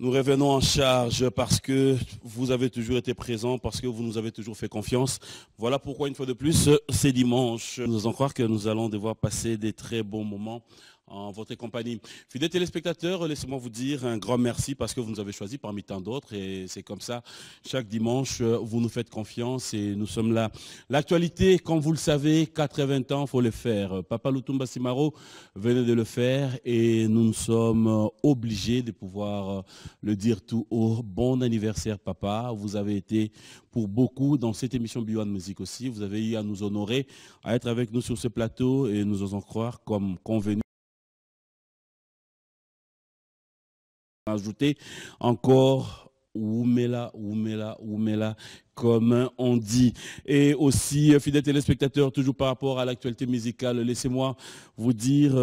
Nous revenons en charge parce que vous avez toujours été présents, parce que vous nous avez toujours fait confiance. Voilà pourquoi, une fois de plus, c'est dimanche. Nous osons croire que nous allons devoir passer des très bons moments en votre compagnie. Fidèles téléspectateurs, laissez-moi vous dire un grand merci parce que vous nous avez choisis parmi tant d'autres et c'est comme ça. Chaque dimanche, vous nous faites confiance et nous sommes là. L'actualité, comme vous le savez, 80 ans, il faut le faire. Papa Lutumba Simaro venait de le faire et nous sommes obligés de pouvoir le dire tout haut. Bon anniversaire, papa. Vous avez été pour beaucoup dans cette émission Beyond Music aussi. Vous avez eu à nous honorer, à être avec nous sur ce plateau et nous osons croire comme convenu. Ajouter encore Oumela, Oumela, Oumela, comme on dit. Et aussi, fidèles téléspectateurs, toujours par rapport à l'actualité musicale, laissez-moi vous dire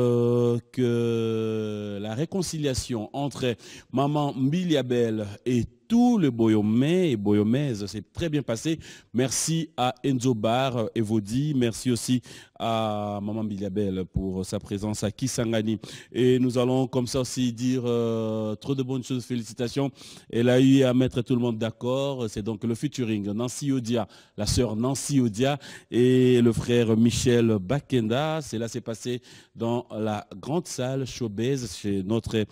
que la réconciliation entre Maman Mbiliabel et tout le Boyomais et Boyomaises s'est très bien passé. Merci à Enzo Bar et Vodi. Merci aussi à Maman Mbiliabel pour sa présence à Kisangani. Et nous allons comme ça aussi dire trop de bonnes choses. Félicitations. Elle a eu à mettre tout le monde d'accord. C'est donc le featuring Nancy Odia, la sœur Nancy Odia et le frère Michel Bakenda. Cela s'est passé dans la grande salle Showbiz chez notre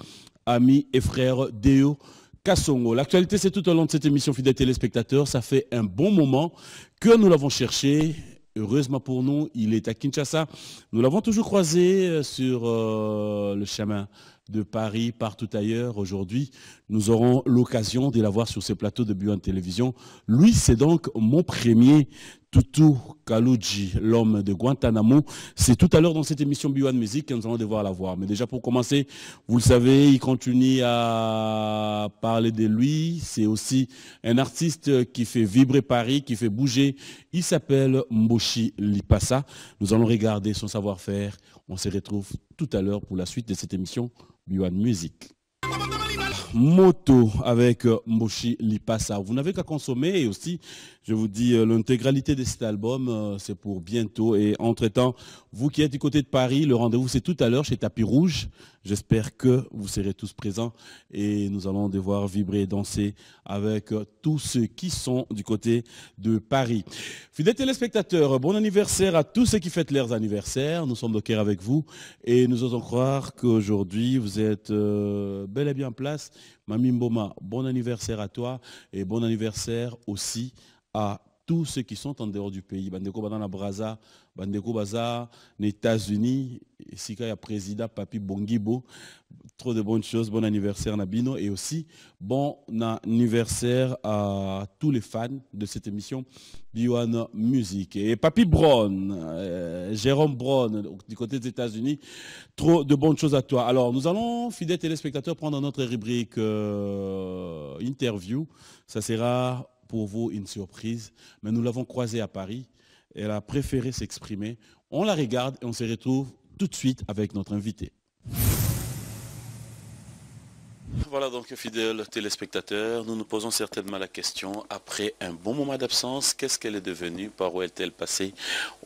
ami et frère Deo Kassongo. L'actualité, c'est tout au long de cette émission, fidèles téléspectateurs. Ça fait un bon moment que nous l'avons cherché. Heureusement pour nous, il est à Kinshasa. Nous l'avons toujours croisé sur le chemin de Paris, partout ailleurs. Aujourd'hui, nous aurons l'occasion de la voir sur ce plateau de Beyond Télévision. Lui, c'est donc mon premier Toutou Kalouji, l'homme de Guantanamo. C'est tout à l'heure dans cette émission Beyond Music que nous allons devoir la voir. Mais déjà pour commencer, vous le savez, il continue à parler de lui. C'est aussi un artiste qui fait vibrer Paris, qui fait bouger. Il s'appelle Mboshi Lipasa. Nous allons regarder son savoir-faire. On se retrouve tout à l'heure pour la suite de cette émission Beyond Music. Moto avec Mboshi Lipasa. Vous n'avez qu'à consommer et aussi, je vous dis, l'intégralité de cet album, c'est pour bientôt. Et entre-temps, vous qui êtes du côté de Paris, le rendez-vous c'est tout à l'heure chez Tapis Rouge. J'espère que vous serez tous présents et nous allons devoir vibrer et danser avec tous ceux qui sont du côté de Paris. Fidèles téléspectateurs, bon anniversaire à tous ceux qui fêtent leurs anniversaires. Nous sommes de cœur avec vous et nous osons croire qu'aujourd'hui vous êtes bel et bien en place. Mami Mboma, bon anniversaire à toi et bon anniversaire aussi à tous ceux qui sont en dehors du pays. Bandeko Banana Braza, Bandeko Baza, les États-Unis, Sika ya président Papi Bongibo, trop de bonnes choses, bon anniversaire Nabino et aussi bon anniversaire à tous les fans de cette émission Beyond Music. Et Papi Brown, Jérôme Brown du côté des États-Unis, trop de bonnes choses à toi. Alors nous allons, fidèles téléspectateurs, prendre notre rubrique interview. Ça sera pour vous une surprise, mais nous l'avons croisée à Paris. Elle a préféré s'exprimer. On la regarde et on se retrouve tout de suite avec notre invité. Voilà donc, fidèles téléspectateurs, nous nous posons certainement la question, après un bon moment d'absence, qu'est-ce qu'elle est devenue, par où est-elle passée?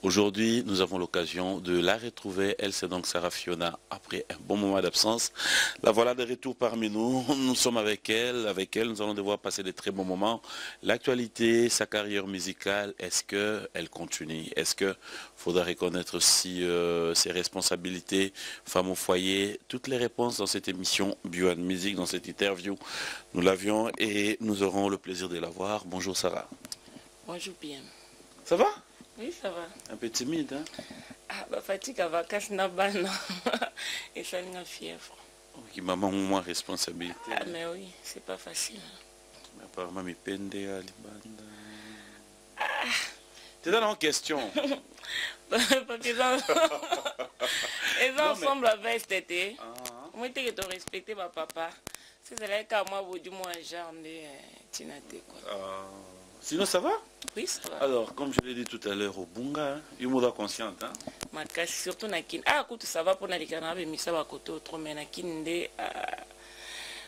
Aujourd'hui, nous avons l'occasion de la retrouver. Elle, c'est donc Sarah Fiona, après un bon moment d'absence. La voilà de retour parmi nous. Nous sommes avec elle. Avec elle, nous allons devoir passer des très bons moments. L'actualité, sa carrière musicale, est-ce qu'elle continue? Est-ce qu'il faudra reconnaître aussi ses responsabilités, femme au foyer? Toutes les réponses dans cette émission Beyond Music, dans cette interview, nous l'avions et nous aurons le plaisir de la voir. Bonjour Sarah. Bonjour bien. Ça va? Oui, ça va. Un peu timide, hein? Ah, bah, fatigue à vacances, n'a pas, non. Et ça, une fièvre. Ok, maman, moins responsabilité. Ah, mais oui, c'est pas facile. Mais apparemment, mes peines de Alibanda. T'es dans la question. Parce qu'ils ensemble avec cet été. Moi, je te respecter ma papa. C'est là que moi, je dis moi, genre de Tinate. Sinon, ça va? Oui, ça va. Alors, comme je l'ai dit tout à l'heure au Bunga, il me doit consciente. Hein? Ma casse, surtout Nakin. Ah, écoute, ça va pour les canards, mais ça va côté autre, mais Nakin de.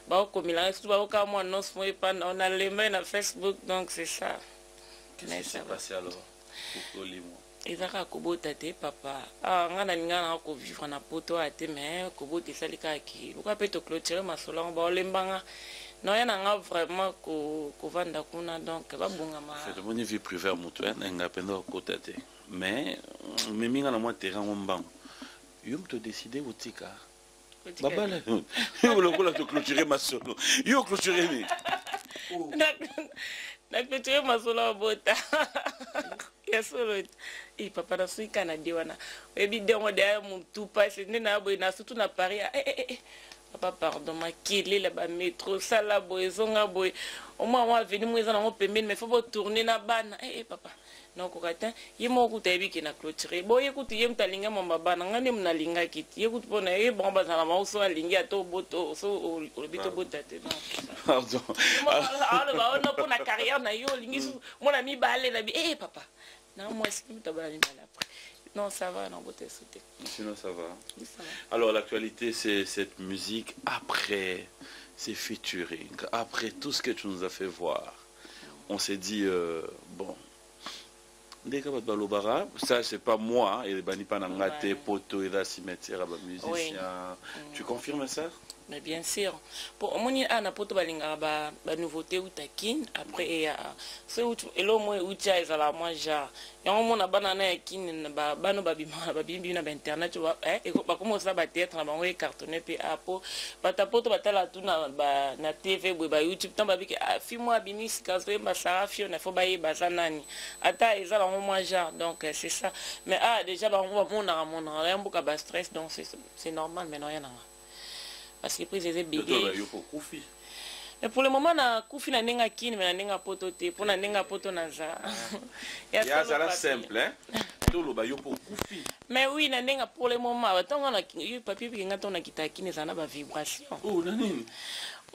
Bah, comme il a tout, bah, moi, non, on a les mains à Facebook, donc c'est ça. Qu'est-ce qui s'est passé alors? Pourquoi les mots? ezaka kobota te papa nga nalinga na kovivre na poto ate mais kobota esalikaki luka mpe toclotire masolo yango baolembanga non ya nanga vraiment kovanda kuna donc babongama c'est mon vie privée à mutuelle nga penda kota te mais meminga na moi terrain ombango yo mto décider otika babala yo lokola to clôturer ma solo yo clôturer ni na clôturer ma solo bota ya solo et papa na suika na diwana ebi dengo de mutu passe na boy na surtout na Paris papa pardon makili la ba métro sala boy zonga boy au moins on venu moi za na pembeni mais faut pas tourner na bana papa non kokata yimo kutayebi ki na clôturer boy écoute yem talinga mamba bana ngane mna linga kiti écoute pona bon bazana ma uso alingi ato boto so olbito botate pardon alors on pour na carrière na yo lingi mon ami balé na bi papa non moi c'est tout tabali après non ça va non beauté sauter sinon ça va. Alors l'actualité c'est cette musique après ces featuring après tout ce que tu nous as fait voir on s'est dit bon ça c'est pas moi et bani panangate poto et la cimetière à musicien. Tu confirmes ça? Mais bien sûr. Pour moi, il y a un poto balinga ba nouveauté ou takin après c'est où elo moi ou tia est à la moi ja. Il y a un monde banana yakin ba no babimbi na internet tu vois et ba comment ça ba tête na ba ouais cartonné puis apo ba ta poto ba tala tout na TV ba YouTube tant ba bi fi moi bimis kazo ba ça fio na fo ba yi ba sanani ata est à la moi ja donc c'est ça mais déjà ba on va mon rien beaucoup ba stress donc c'est normal mais non rien parce que prise des bébés mais pour le moment na kufi na nenga kini mais na nenga poto te pour na nenga poto na za ya ça la simple hein tout le ba yo pour kufi mais oui na nenga pour le moment tant on a yo papier bi ngato na kitakini za na ba vibration na nini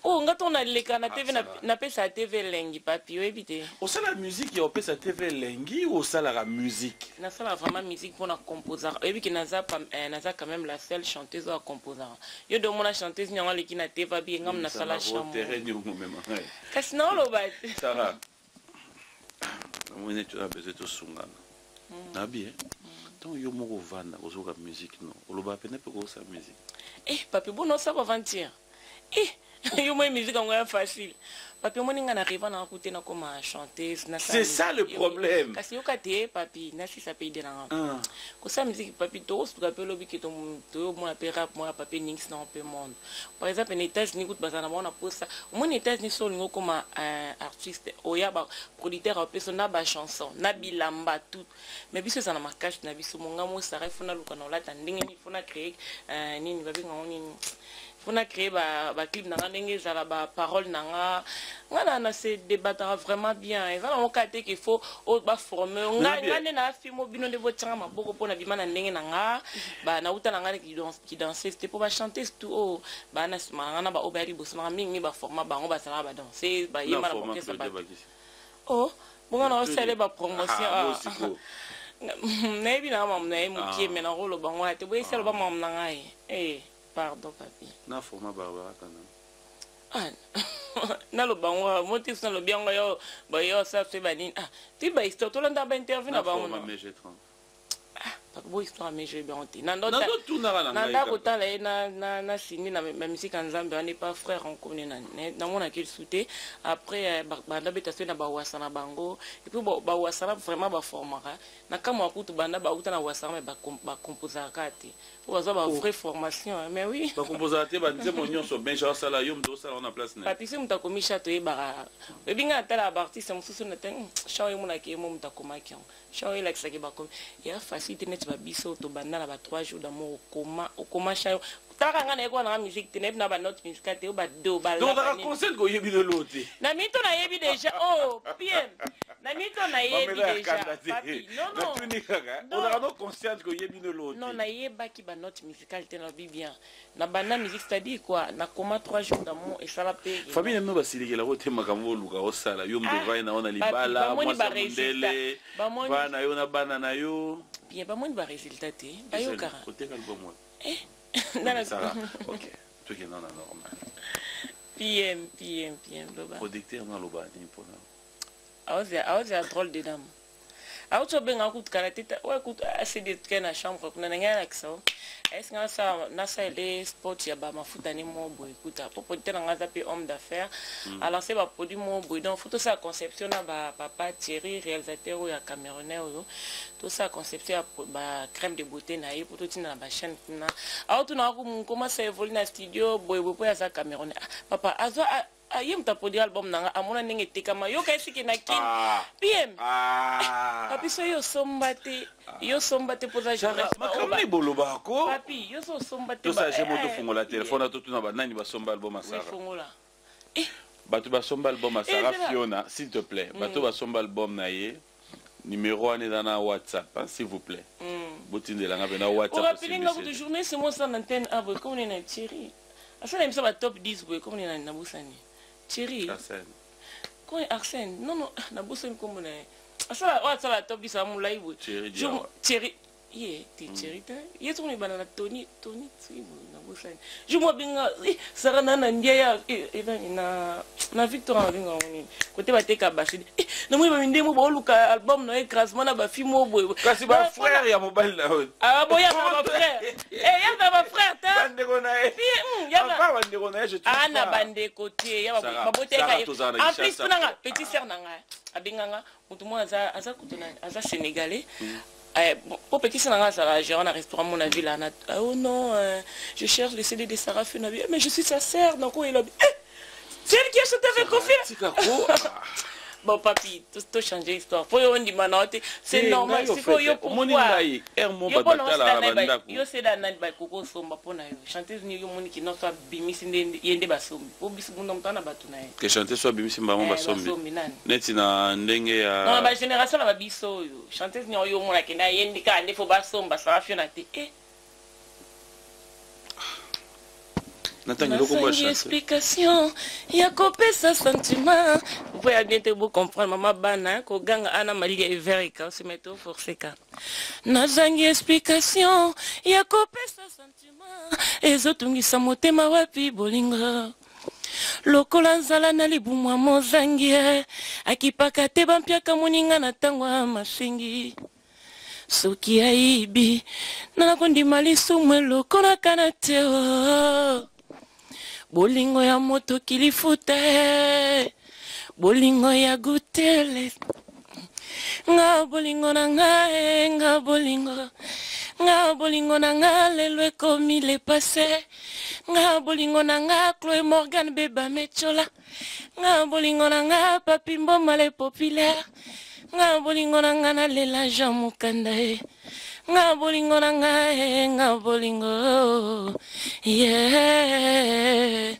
ngato na leka na TV na pesa TV lengi papi ebité au ça la musique ya pesa TV lengi ou ça la musique na ça vraiment musique pour na composer ebi ki naza quand même la seule chanteuse à composer yo de mona chanteuse nyanga leki na TV bi ngam na sala chambre kasi na lo ba Sarah on est tu as besoin de sungana na bien donc yo moko vanda kozoka musique non oloba pene pe ko sa musique papi bon non ça va aventure yo moi musique en facile papi moi ninga na riva na écouter na comme chanteuse na c'est ça le problème kasi yo kate papi na si ça paye de la ko sa musique papi to su ka pelo biki to mo pe rap moi papi nix na peu monde par exemple en États-Unis écoute bazana bona posa moi en États-Unis so lingo comme artiste oya ba producteur a personne ba chanson na bilamba tout mais biso ça na marquage na biso monga mo ça ref na luka na la tandinga ni fona créer nini ba binga nini on a créé ba clip nanga ndenge za ba parole nanga ngana na se débattra vraiment bien et ça on kate qu'il faut ba former ngana na film bino de votanga maboko pona bimana ndenge nanga ba na uta nanga qui danser c'était pour ba chanter tout ba na ngana ba obali bosma mingi ba former ba ba sala ba danser ba yema na orchestre ba bon on a ba promotion maybe na mam na mukie mena rolo ba ngwa te bo iselo ba mam nanga pardon papi na forma Barbara kana na lo bango motif na lo biango yo ba yo sa se bani ti ba histoire to landa ba interview na ba on papi bo histoire mais je bien te na nda ko tala na sini na musique en Zambie on n'est pas frère on connaît na mona qu'il souté après banda beta na ba wasana bango et puis ba wasana vraiment ba formera na kama akutu banda ba uta na wasana ba composer kati faut ba vraie formation mais oui ba composer te ba nze monyo so ben genre ça là yo mdo ça on a place papi se muta komisha to e ba binga tala ba artiste mususu na ten shawo mona ke mo muta komaki shawo ila kisaki ba kom ya facilité net ba biso to banda na ba 3 jours d'amour au coma shawo taka ngana eko na musique teneb na ba note musicale te ba do ba donc on a conseil ko yebi de l'autre na mito na yebi déjà PM na mito na yebi déjà papi non on a no conscience ko yebi de l'autre non na yeba ki ba note musicale te na bien na banda musique c'est-à-dire quoi na coma 3 jours d'amour et ça la paye famille no basilikela ko te makambo luka o sala yo mdo vai na ona libala moi ça mundele bana yo na bana na yo bien ba moi ba résultat te ba yo kara côté album moi Sarah, ok, tout est normal. PM, producteur dans le bas, c'est un drôle de dame. a tu benga ku karate wa ku assez de na chambre kuna ngana kiso est-ce que ça na ça les sports ya ba mafuta ni mo boy kuta pour peut-être nga zapi homme d'affaires alors c'est ba produit mo boy donc photo ça conception na ba papa Thierry réalisateur ya camerounais tout ça conception ba crème de beauté na ye pour tout na ba chaîne na alors tu na ku commence à évoluer na studio boy boy ya za camerounais papa azo ayem ta produit album nanga amona ndenge tekama yo kasi ke na kin PM papi so yo sombate pour la jeunesse makamni boloba ko papi yo so sombate to ça j'ai moto fongola téléphone to tuna ba nani ba somba album asara fongola bato ba somba album asara Fiona s'il te plaît bato ba somba album na ye numéro ane dans WhatsApp s'il vous plaît botindela nga na WhatsApp rappelez nga que journée c'est moi sans antenne abo comme on est na Thierry asa na msa top 10 boy comme on est na Boussani Thierry Arsène. Quoi Arsène? Non, non, na Boussani comme on est. Ça la top 10 à mon live. Thierry. Yeah, Thierry. Il est banana Tony, na Boussani. Je moi bien Sarah nana ndiaya na Victor binga ngoni. Côté ba teka basi. Na moi ba ndemo ba luka album na écrasement na ba fimo boy. Kasi ba frère ya mobile na. Ah boya ba frère. Ya ba frère ta. Bande kona ya ba bande kona je ah na bande côté ya ba boteka. En plus nanga petit sœur nanga. Abinganga mutu mo aza kutuna aza sénégalais. Pour petit sœur ça gérant un restaurant mon avis là. Oh non, je cherche le CD de Sarah Funabi. Mais je suis sa sœur donc il a c'est elle qui a chanté avec Kofi. Bon papi, tout changer l'histoire. Faut on dit manote, c'est normal, c'est quoi yo pour moi. Yo c'est dans nan ba koko somba pona yo. Chanteuse ni yo moni ki no so bimisi yende basombi. Po bisu bunda mtana batu na ye. Que chanteuse so bimisi mbamo basombi. Neti na ndenge ya non ba génération la biso yo. Chanteuse ni yo mona ki na yende ka ndefo basomba ça Fiona te. Une explication, il y a coupé sa sentiment. Vous pouvez bien te comprendre, maman Bana, ko ganga Anna Maria Everika, se metto forcé ka. Nazangi explication, il y a coupé sa sentiment. Ezotungi sa motema wapi bolinga. Lokola nzala na libumwa mozangi, akipaka te bampiaka moninga na tangwa masengi. Soki aibi, nana kondima lisumwe lokola kanateo. Bolingo ya moto kilifute, bolingo ya gutele. Nga bolingo na nga bolingo na nga lelo komi le passé. Nga bolingo na nga Chloé Morgan beba mechola. Nga bolingo na nga papi mboma le populaire. Nga bolingo na nga na lela jamu kandae. Nga bolingo na nga bolingo yeah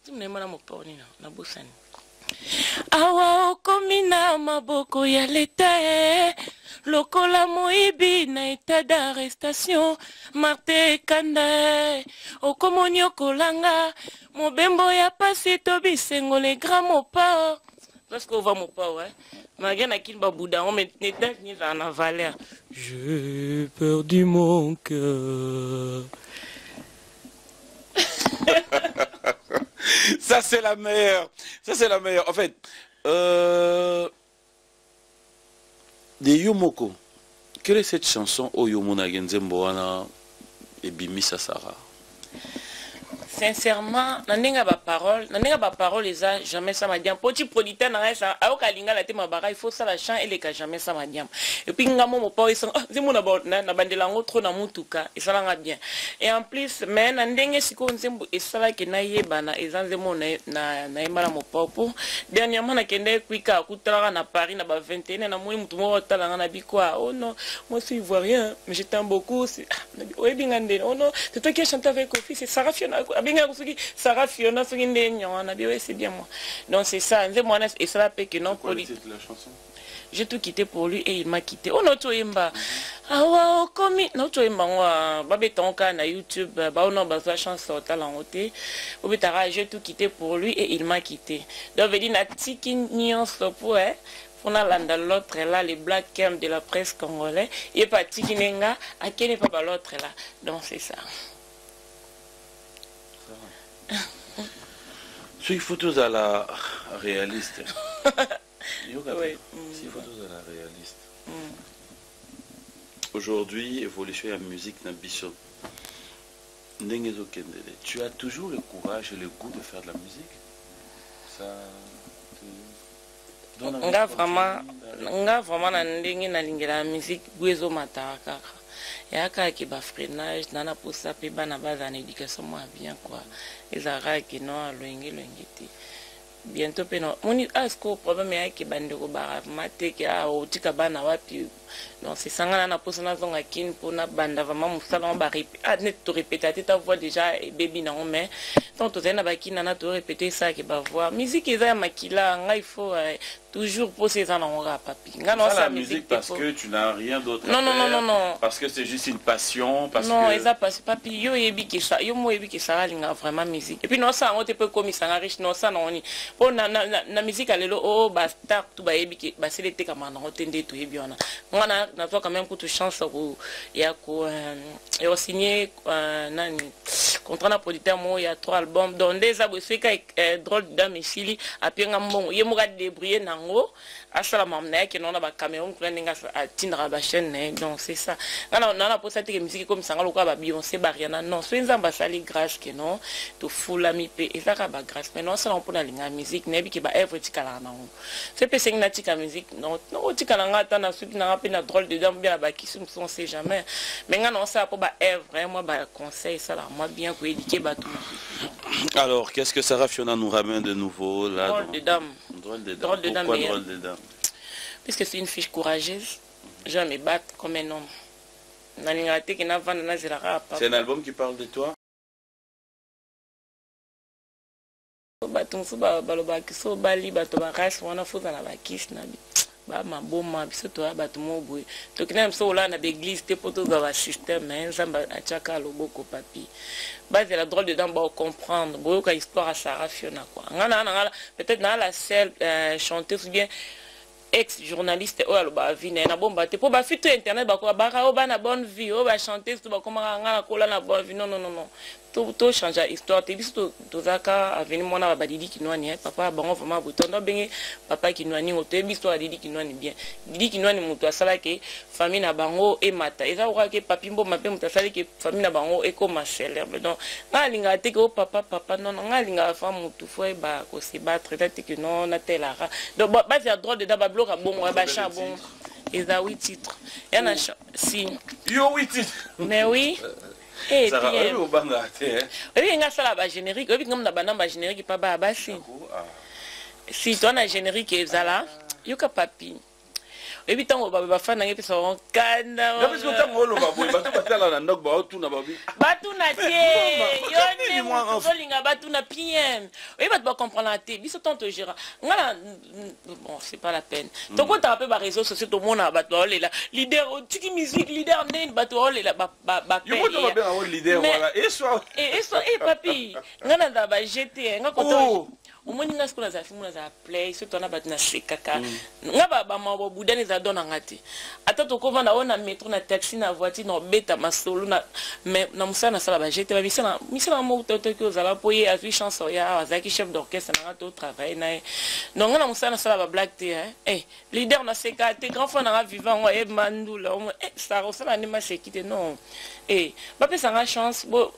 tumnemana moponi na Boussani awa okomi na maboko ya leta lokola moibi na état d'arrestation Marte Kanda okomoni okolanga mobembo ya pasi to bisengo le grand mopa parce qu'on va mopa ouais Magana Kilba Bouddha, on met des têtes en valeur. J'ai perdu mon cœur. Ça c'est la meilleure. Ça c'est la meilleure. En fait, de Yomoko, quelle est cette chanson au Yomona Genzemboana et Bimisa Sarah? Sincèrement, nandenga ba parole les a jamais ça m'a dit. Petit producteur na ça a okalinga la tema bara il faut ça la chant et les ka jamais ça m'a dit. Et puis ngamo mo pa ils zimo na bandela ngotro na mutuka et ça langa bien. Et en plus mais nandenge siko nzembo et ça la ke na yeba na ezanzemo na emala mo popo. Dernièrement na kende kwika kutala na Paris na ba 21 na moi mutu mo talanga na bikwa. Oh non, moi je suis ivoirien mais je t'aime beaucoup. Oh non, c'est toi qui as chanté avec Kofi, c'est Sarah Fiona. Sarah Fiona, c'est bien moi. Donc c'est ça. Et ça va que non pour lui. J'ai tout quitté pour lui et il m'a quitté. Oh non, tu es mba. Ah ouais, comme non tu es mba. Babé ton cas na YouTube. Bah on a besoin de chance au talent ôté. J'ai tout quitté pour lui et il m'a quitté. Donc veut dire na tiki nuance pour on a l'autre là les black cam de la presse congolaise et pas tiki nenga à quel n'est pas l'autre là. Donc c'est ça. Sur les photos à la réaliste. Oui. Si photos à la réaliste. Aujourd'hui, évolution de la musique dans Bichon. Tu as toujours le courage et le goût de faire de la musique? Ça nga vraiment na ndenge na lingela musique gwezo mataka yaka ki ba freinage na posa pe bana baza na éducation moi bien quoi ezara ki no loinge te bientôt pe no moni asko problème ya ki bande ko ba mate ki a o tika bana wapi donc c'est sangana na posa na zonga kin pona banda vraiment musala ba net to répéter ta voix déjà baby na mais tant to zena ba kina na to répéter ça ki ba voix musique eza makila nga il faut toujours poser ça dans rap papi nga non ça musique parce que tu n'as rien d'autre non non parce que c'est juste une passion parce non que eza passe papi yo yebi ki ça yo mo yebi ki ça linga vraiment musique et puis non ça on te peut comme ça riche non ça non ni pour na musique alelo oh ba star tout ba yebi ki ba c'est comme na otende to yebi ona na toi quand même pour toute chance ya ko et signé nani contrat na producteur mo il y a 3 albums dont des abosé ka drôle dame Chili a puis ngambongo ye mo ga débrouiller nango asala mamna ki non na ba Cameroun ko ndinga atindra ba chaîne donc c'est ça na pour ça que musique comme ça ngalo ka ba Beyoncé ba Rihanna non so nzamba sali grâce que non to fula mi pe et ça ba grâce mais non ça on pour la linga musique nebi ki ba œuvre tikala na c'est pe sing na tika musique non tikala ngata na suki na pe na drôle de dame bien ba qui on sait jamais mais non ça pour ba œuvre vraiment ba conseil ça là moi bien pour éduquer ba tout. Alors qu'est-ce que Sarah Fiona nous ramène de nouveau là? Drôle de dame. Drôle de dame. Drôle de dame. Pourquoi drôle de dame? Puisque c'est une fille courageuse, je me battre comme un homme. C'est un album qui parle de toi? Ba maboma biso to bato mo boye to kina mso la na l'église te poto za ba système nzamba achaka loboko papi base la drôle de dame ba comprendre boyo ka histoire à Sarah Fiona quoi ngana peut-être na la seule chanteuse ou bien ex-journaliste oyo aloba vine na bomba te po ba fito internet ba ko ba ka na bonne vie o ba chanteuse to ba koma ngana kola na bonne vie non tout changer histoire te biso to zaka aveni mona ba didi kinwani papa bango vraiment botondo benge papa kinwani oto biso didi kinwani bien didi kinwani muto asala ke famille na bango e mata eza oka ke papi mbo mape muto asala ke famille na bango e koma célèbre donc ngalinga te ke o papa non ngalinga fa muto foi ba ko se battre te que non na telara donc ba faire droit de daba bloc bon ba cha bon eza 8 titres yana si yo 8 titres mais oui. Et ça puis au banga te oui nga sala ba générique oui ngam na bana ba générique pa ba basi si toi na générique ezala yoka papi et puis tant ba fana ngi pesa on kana na biso tango lo ba boy bato batala na ndok ba otuna ba bi batuna tie yo ne mo solinga batuna PM oui bato ba comprendre la té biso tant to gérant ngala bon c'est pas la peine to ko ta pe ba réseaux sociaux to mona bato olela leader tiki musique leader nen bato olela ba yo ko to ba bien un leader voilà et soit papi ngana da ba jeter nga ko to omoni nga sikona za filmu na za play surtout na bato na sekaka nga ba mabo budani za dona ngati ata to ko vanda ona métro na taxi na voiture na beta masolo na na musana sala ba jeter ba misana mo to ko za la poye a vu chanson ya azaki chef d'orchestre na to travail na donc nga na musana sala ba black te leader na sekate grand frère na vivant e mandula ça resala ni ma sekite non ba pesa nga chance bo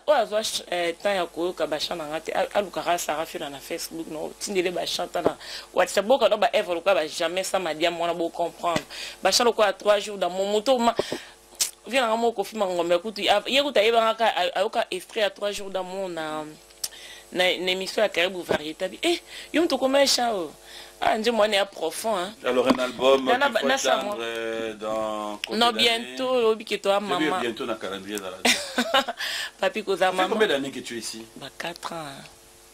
azwa temps ya ko ka ba chana ngati alukara Sarah Fiona na Facebook no tindele ba chanta na WhatsApp boka no ba ever ko ba jamais ça m'a dit moi bo comprendre ba chana ko à 3 jours dans mon moto vient na mo ko fima ngombe kutu yekuta yeba nga ayoka extrait à 3 jours dans mon na émission à Caribou Variété yo mto komesha nje moi est profond alors un album qu'il faut attendre dans non bientôt obi que toi maman bientôt na calendrier dans la papi ko za maman combien d'années que tu es ici 4 ans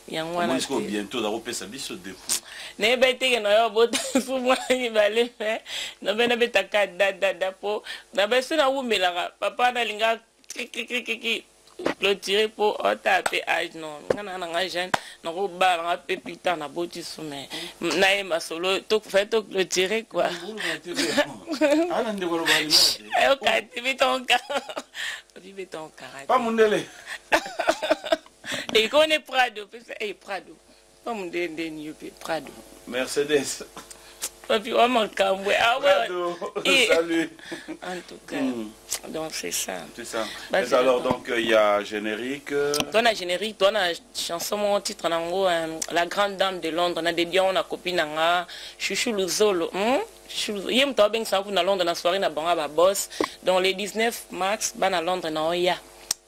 yangwana jusqu'au bientôt da repesa biso défaut ne bete no yo bota fu moi ni balé no bena betaka da po na beso na umela papa na linga clôturer pour taper âge non nga jeune na ko ba nga pepita na boti soume na e masolo to fait to clôturer quoi ana ndeko lo bali ayo ka vive ton caractère pas mundele et qu'on est Prado Prado pas mundele ni Prado Mercedes Papi, on m'a camoué. Ah ouais. Salut. En tout cas, donc c'est ça. C'est ça. Bah, Et alors, donc, il y a générique. Toi, on a générique, toi, on a chanson, mon titre, en gros, La Grande Dame de Londres. On a dédié à une copine, Chouchou Luzolo. Hier, on a bien ça pour Londres, dans la soirée, on a boss. Donc, le 19 mars, on a Londres, on a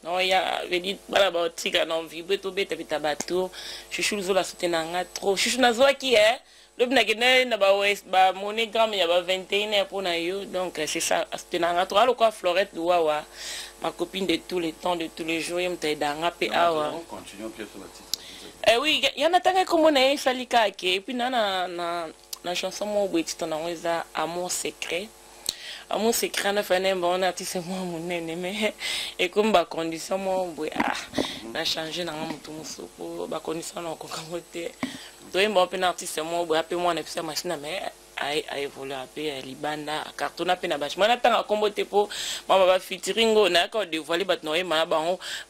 non, il y a dit voilà tika non vibre to beta beta bateau chouchou zo la soutenanga trop chouchou nazo qui est le bnagene na ba west ba monogramme ya ba 21 pour na yo donc c'est ça soutenanga trop alors quoi Florette Douawa ma copine de tous les temps de tous les jours il me danga pe awa continuons pièce sur la titre. Oui il y en a tant que comme na salika ke et puis na chanson mo bweti ton na weza amour secret. Amour secret na fait un bon artiste moi mon nene mais et comme ba condition moi na changer na mutu musoko ba condition na ko kamote to imba pe na artiste moi pe moi na pisa machine mais a évolué pe libanda carton pe na bash moi na tanga kombote po mama ba featuring na ko dévoiler bat no ma ba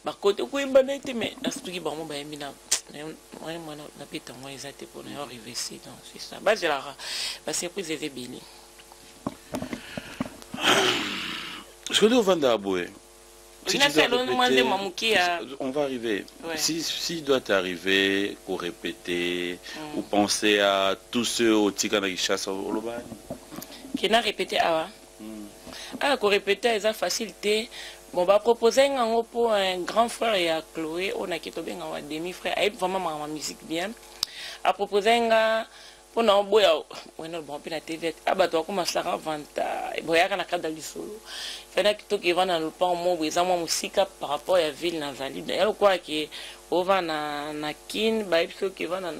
ba côté ko imba na te mais na stuki ba mo ba emina moi na peta moi ezate pour na arriver ici donc c'est ça ba la ba surprise est belle. Je connais au Vandaboué. Si on va arriver. Ouais. Si doit arriver pour répéter ou penser à tous ceux au Tigana qui chassent au Lobani. Qui n'a répété à ah, pour répéter, ils ont facilité. Bon, bah, proposer un pour un grand frère et à Chloé, on a quitté un demi-frère, et vraiment ma musique bien. À proposer un pour non boya bueno bon pe na TV abato akoma saka vanta boya kana kada lisolo fena kitoki vana lupa mo bweza mo musika par rapport à ville na zali yalo kwa ki ova na kin ba episo ki vana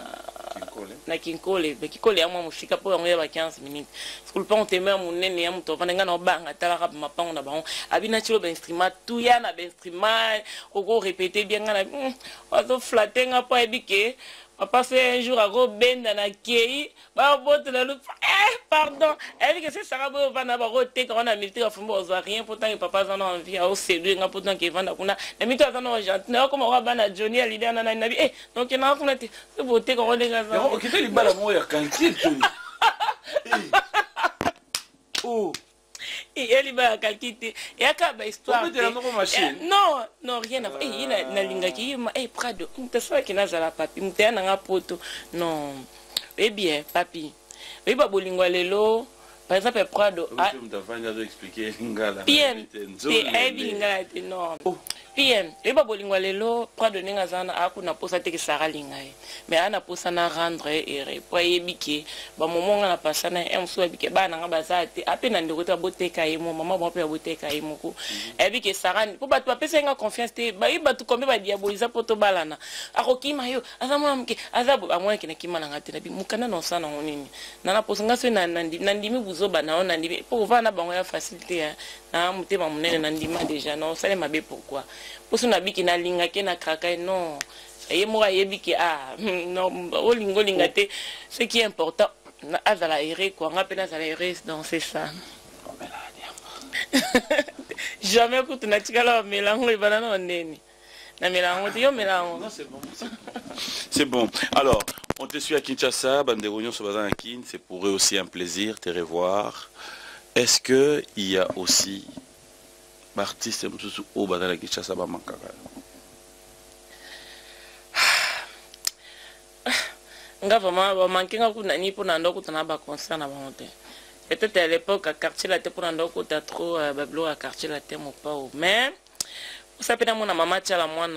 na kinkole be kikole ya mo musika po yango ya ba 15 minutes school pa on temer munene ya muto vana ngana obanga tala rap mapango na ba abina chilo ba instrument tout ya na ba instrument oko répéter bien ngana ozo flatter pa ebike. Papa fait un jour à Robin dans la Kei, pardon, elle dit que c'est Sarah Bovana Baroté quand on a milité à Fumbo, rien pourtant que papa en a envie à séduire, pourtant qu'il va dans la milité à Zano Gentil, comme on va à Johnny à l'idée à Nanabi, donc il y en a un qui c'est beauté quand on est dans la. Ok, tu es là, moi, quand il Oh! Et elle va calquer. Et à quoi histoire? Non, rien à voir. Il na linga qui Prado. Tu sais qu'il n'a pas la papi. Tu es un poto. Non. Eh bien, papi. Oui, bah bolingo lelo. Par exemple, Prado. Ah. Tu m'as expliqué lingala. Bien. C'est lingala non. Bien. Oui, bah bolingo lelo. Prado ninga zana. Aku na posa te que Sarah lingaye. Mais ana posa na rendre ere. Pour yebike. Bah moment on a passé na emso yebike. Bah na bazate. Ape na ndoko ta bote kaimo. Maman bon pe bote kaimo ko. Yebike Sarah. Pour bah tu pesa nga confiance te. Bah iba tu kombe ba diaboliser poto balana. Akoki mayo. Azama mke. Azabu amwa kina kima na ngate na bi. Mukana no sana ngonini. Na posa nga so na ndimi buzoba na on ndimi. Pour voir na bango ya facilité. Na mutema munene na ndima déjà. Non ça les mabe pourquoi? Pour son habit qui n'a linga qui n'a craqué non. Et moi yebiki non olingo lingate ce qui est important azala erré quoi on appelle azala erré donc c'est ça. Jamais que tu n'as pas la mélange et banana neni. Na mélange yo mélange. Non c'est bon. C'est bon. Alors, on te suit à Kinshasa, bande de réunions sur Bazan Kin, c'est pour eux aussi un plaisir te revoir. Est-ce que il y a aussi artiste au Bazan Kinshasa ba mankaka? Nga vraiment manquer nga ni pour nando kutana ba concert na bangote. Peut-être à l'époque à quartier la te pour nando kuta trop bablo à quartier la te mo pas mais ça peut être mon maman tia la moi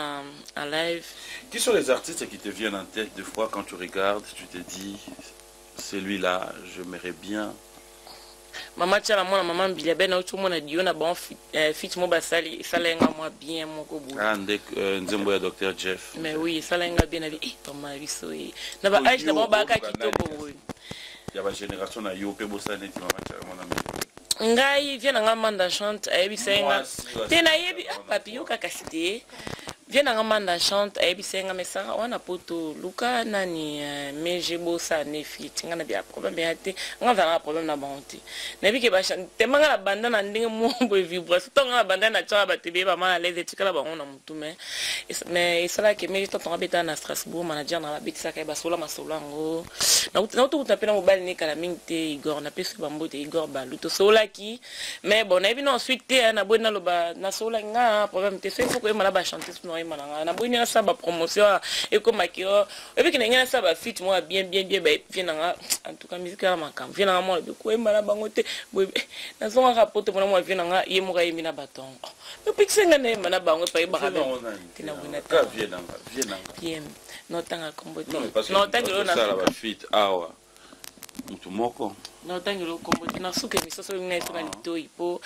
en live. Qui sont les artistes qui te viennent en tête des fois quand tu regardes, tu te dis celui-là, je m'aimerais bien. Maman tia la moi maman Bilia ben au tout mon adio na bon fit mo basali salenga moi bien mon ko boulot. Ah nzembo ya Dr Jeff. Mais oui, salenga bien ali maman biso na ba age na ba ka kitoko oui. Il y a une génération na yo pe bossa net maman tia mon ami. Ngai vient nga manda chante ayebi senga. Tena yebi papi yo kaka cité. Viens dans Manda chante, et puis c'est un message, on a poto, Luca nani, mais j'ai beau ça, nefi, t'as un problème, mais on a un problème na bonté. N'est-ce que bah chante, t'es mal à la bande, on a un mon beau vibration, tant à la bande, on a toujours battu bien, pas mal à l'aise, et tu là, on a tout, mais c'est là que mais j'étais en habité à Strasbourg, manager dans la bête ça, qui basola masolango. N'a tout tapé dans le mobile, n'est qu'à la mine, Igor, n'a pas su bambou, Igor baluto, sola qui, mais bon, et puis ensuite, t'es un abonné dans le bas, na sola, un problème, t'es fait, faut que moi là-bas chanter. Na bouni na saba promotion et comme akio et puis qu'il y a saba fit moi bien vient en tout cas musique à ma cam vient moi de quoi mala bangote na zo rapport pour moi vient nga yemo ga yimina baton mais puis que ngane mana bango pa ba tina wina ta vient bien no tanga kombo no tanga na sala ba fit awa mutu moko no tanga lo kombo na suke misoso ngene to ngalito ipo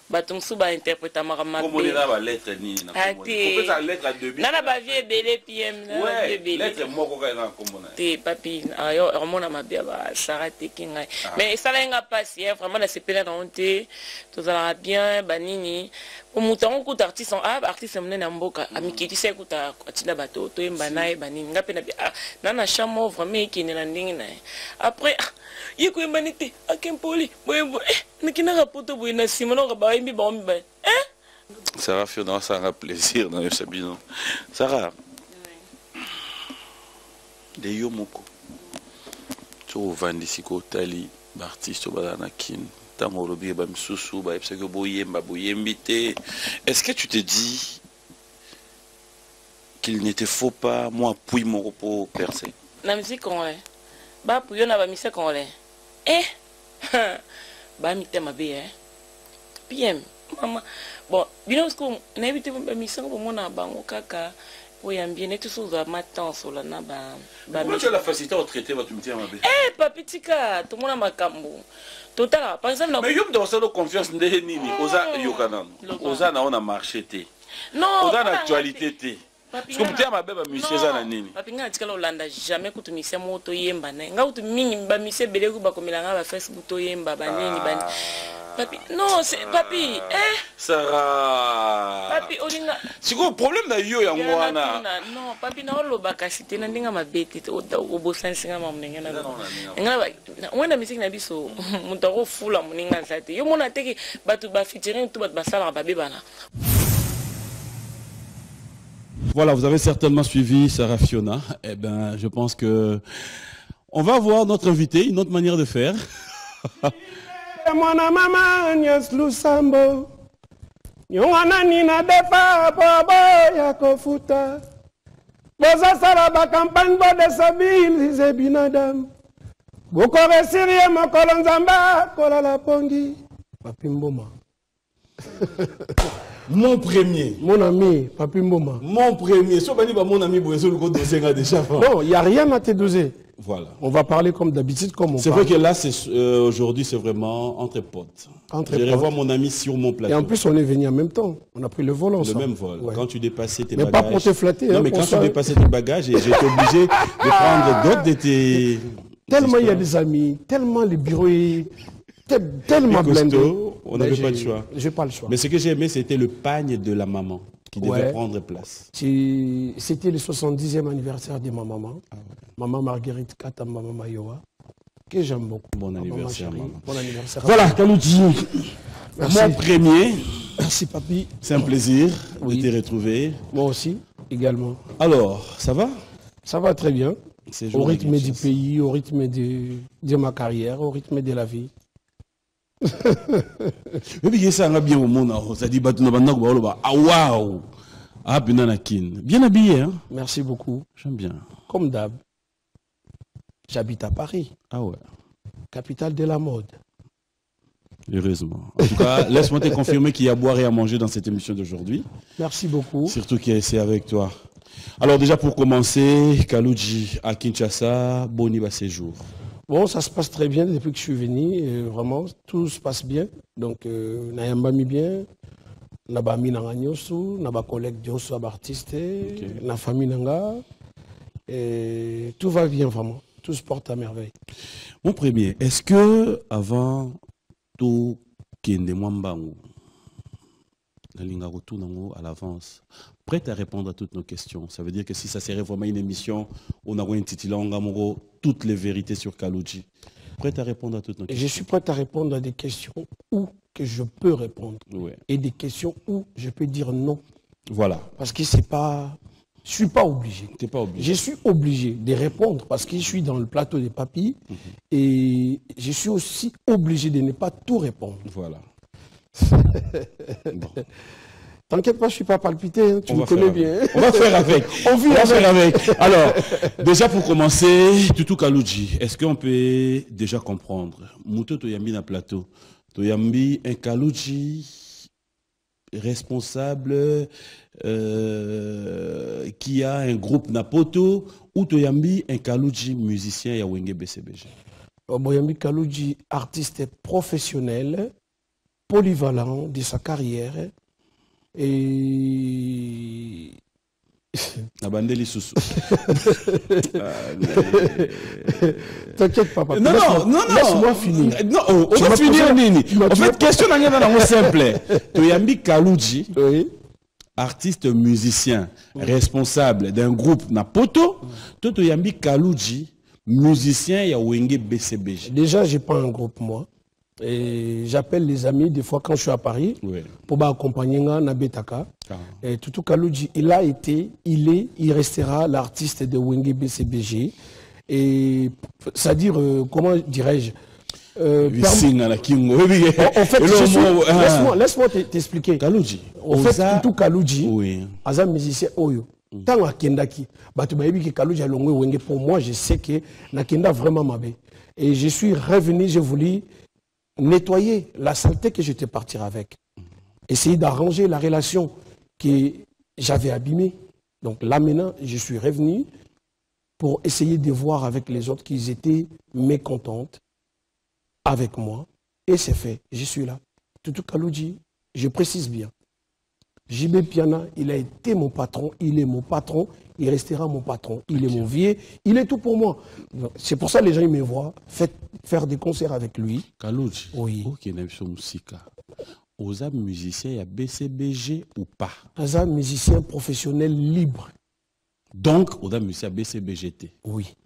batum suba interprète marama comme on est là la lettre ni na comme ça lettre à début na ba vie belé PM na vie belé lettre moko ka na comme na te papi ayo remona mabia ba sarate kinga mais ça là nga passe vraiment la CPL na honte tout ça bien banini pour mutango ku artiste en artiste mné na mboka amikiti se kuta atina bato to yemba nae banini nga pena na na chamo vraiment ki na ndingi na après yiko yembanite akempoli boyebo nikina rapoto boyina simono ba yimbi ba ombi Sarah Fiona, ça a plaisir dans le Sabino. Sarah, de Yomoko, tu vas d'ici Tali, l'artiste Badanakin, Tamorobi, Bamsusu, Babsego Boyemba, Boyembité. Est-ce que tu te dis qu'il n'était faut pas, moi, puis mon repos percé? La musique, on est. Bah, pour yon, la musique, on est. Bah, mité ma vie, PM, maman. Bon, bien sûr, on a évité ma mission pour mon abango kaka. Oui, bien, et tout ça, matin, sur la naba. Comment tu as la facilité à traiter votre métier à ma vie? Papitika, tout le monde a ma cambo. Total, par exemple, mais yom dans cette confiance de nini, osa yokanan, osa na on a marché té. Non, osa na actualité té. Parce que tu as ma belle monsieur za na nini. Papinga tika Hollanda jamais kutumisia moto yemba na. Nga utumingi ba mise bele ku ba komelanga ba Facebook to yemba ba nini ba. Papi, non, c'est papi, Sarah. Papi, olinga. C'est quoi le problème na yo yango wana? Non, papi na oloba kasite na ndinga mabeti o bosansinga mamnenga na. Nga wena musique na biso mutako fula muninga zate. Yo mona teki batu ba featuring tout ba sala ba bebana. Voilà, vous avez certainement suivi Sarah Fiona. Eh ben, je pense que on va voir notre invité, une autre manière de faire. Mwana mama Agnès Lusambo Yongana nina defa bobo ya kofuta Boza sala ba campagne bo de sabili ze binadam Boko resirie mokolo nzamba kola la pongi Papi Mboma. Mon premier. Mon ami, Papi Mboma. Mon premier. Mon ami, déjà. Non, il n'y a rien à te doser. Voilà. On va parler comme d'habitude, comme on C'est vrai que là, aujourd'hui, c'est vraiment entre potes. Entre je potes. revois mon ami sur mon plateau. Et en plus, on est venu en même temps. On a pris le vol ensemble. Le même vol. Ouais. Quand tu dépassais tes mais bagages. Mais pas pour te flatter. Non, hein, mais quand tu dépassais tes bagages, j'étais obligé de prendre d'autres de tes... Tellement il y a des amis, tellement les bureaux... Tellement blindé. On n'avait pas le choix. J'ai pas le choix. Mais ce que j'ai aimé, c'était le pagne de la maman qui devait prendre place. C'était le 70e anniversaire de ma maman. Ah ouais. Maman Marguerite Kata, maman Mayowa, que j'aime beaucoup. Bon anniversaire, maman. Bon anniversaire. Voilà, Kaloudji, mon premier. Merci, papi. C'est un plaisir de te retrouver. Moi aussi, également. Alors, ça va? Ça va très bien. Au rythme du pays, au rythme de ma carrière, au rythme de la vie. Bien au monde, ça dit waouh, ah bien habillé, hein. Merci beaucoup. J'aime bien. Comme d'hab. J'habite à Paris. Ah ouais. Capitale de la mode. Heureusement. En tout cas, laisse-moi te confirmer qu'il y a à boire et à manger dans cette émission d'aujourd'hui. Merci beaucoup. Surtout qu'il est avec toi. Alors déjà pour commencer, Kaloudji à Kinshasa, Boniba séjour. Bon, ça se passe très bien depuis que je suis venu. Vraiment, tout se passe bien. Donc, Nayamba mi bien. Naba mi nanga nyosu, naba collègue nyosu artiste, na famille nanga. Et tout va bien vraiment. Tout se porte à merveille. Mon premier, est-ce que avant tout Kende Mwambangu, à l'avance. Prête à répondre à toutes nos questions. Ça veut dire que si ça serait vraiment une émission, on aurait intitulé toutes les vérités sur Kalouji. Prête à répondre à toutes nos questions. Je suis prête à répondre à des questions où que je peux répondre. Ouais. Et des questions où je peux dire non. Voilà. Parce que c'est pas... Je ne suis pas obligé. T'es pas obligé. Je suis obligé de répondre parce que je suis dans le plateau des papilles et je suis aussi obligé de ne pas tout répondre. Voilà. Bon. T'inquiète pas, je ne suis pas palpité, hein, tu me connais bien. On va faire avec. On va faire avec. Alors, déjà pour commencer, Toutou Kalouji, est-ce qu'on peut déjà comprendre Mouto Toyambi na plateau. Toyambi, un Kalouji responsable qui a un groupe Napoto ou Toyambi, un Kalouji musicien ya Wenge BCBG. Boyambi Kalouji, artiste professionnel, polyvalent de sa carrière. Et... Abandeli Soussou. T'inquiète pas, papa. Non, laisse-moi finir. Non, on va finir Nini. En fait, question n'est simple. Toyambi Kalouji, oui. Artiste musicien, responsable d'un groupe Napoto, Toyambi Kalouji, musicien ya Wenge BCBG. Déjà, j'ai pas un groupe, moi. Et j'appelle les amis des fois quand je suis à Paris pour m'accompagner na Betaka. Et Toutou Kalouji, il restera l'artiste de Wenge BCBG. Et c'est-à-dire, comment dirais-je, en fait, laisse-moi t'expliquer. Kalouji. En fait, Toutou Kalouji, un musicien Oyo. Tant à Kendaki, pour moi, je sais que Nakenda vraiment m'avait. Et je suis revenu, j'ai voulu nettoyer la saleté que j'étais parti avec. Essayer d'arranger la relation que j'avais abîmée. Donc là maintenant, je suis revenu pour essayer de voir avec les autres qu'ils étaient mécontentes avec moi. Et c'est fait, je suis là. Toutou Kalouji, je précise bien. JB Piana, il a été mon patron, il est mon patron, il restera mon patron. Il est mon vieux, il est tout pour moi. C'est pour ça que les gens ils me voient faire des concerts avec lui. Kalouji, oui. Ok, Oza musicien à BCBG ou pas? Oza musicien professionnel libre. Donc, Oza musicien à BCBGT. Oui.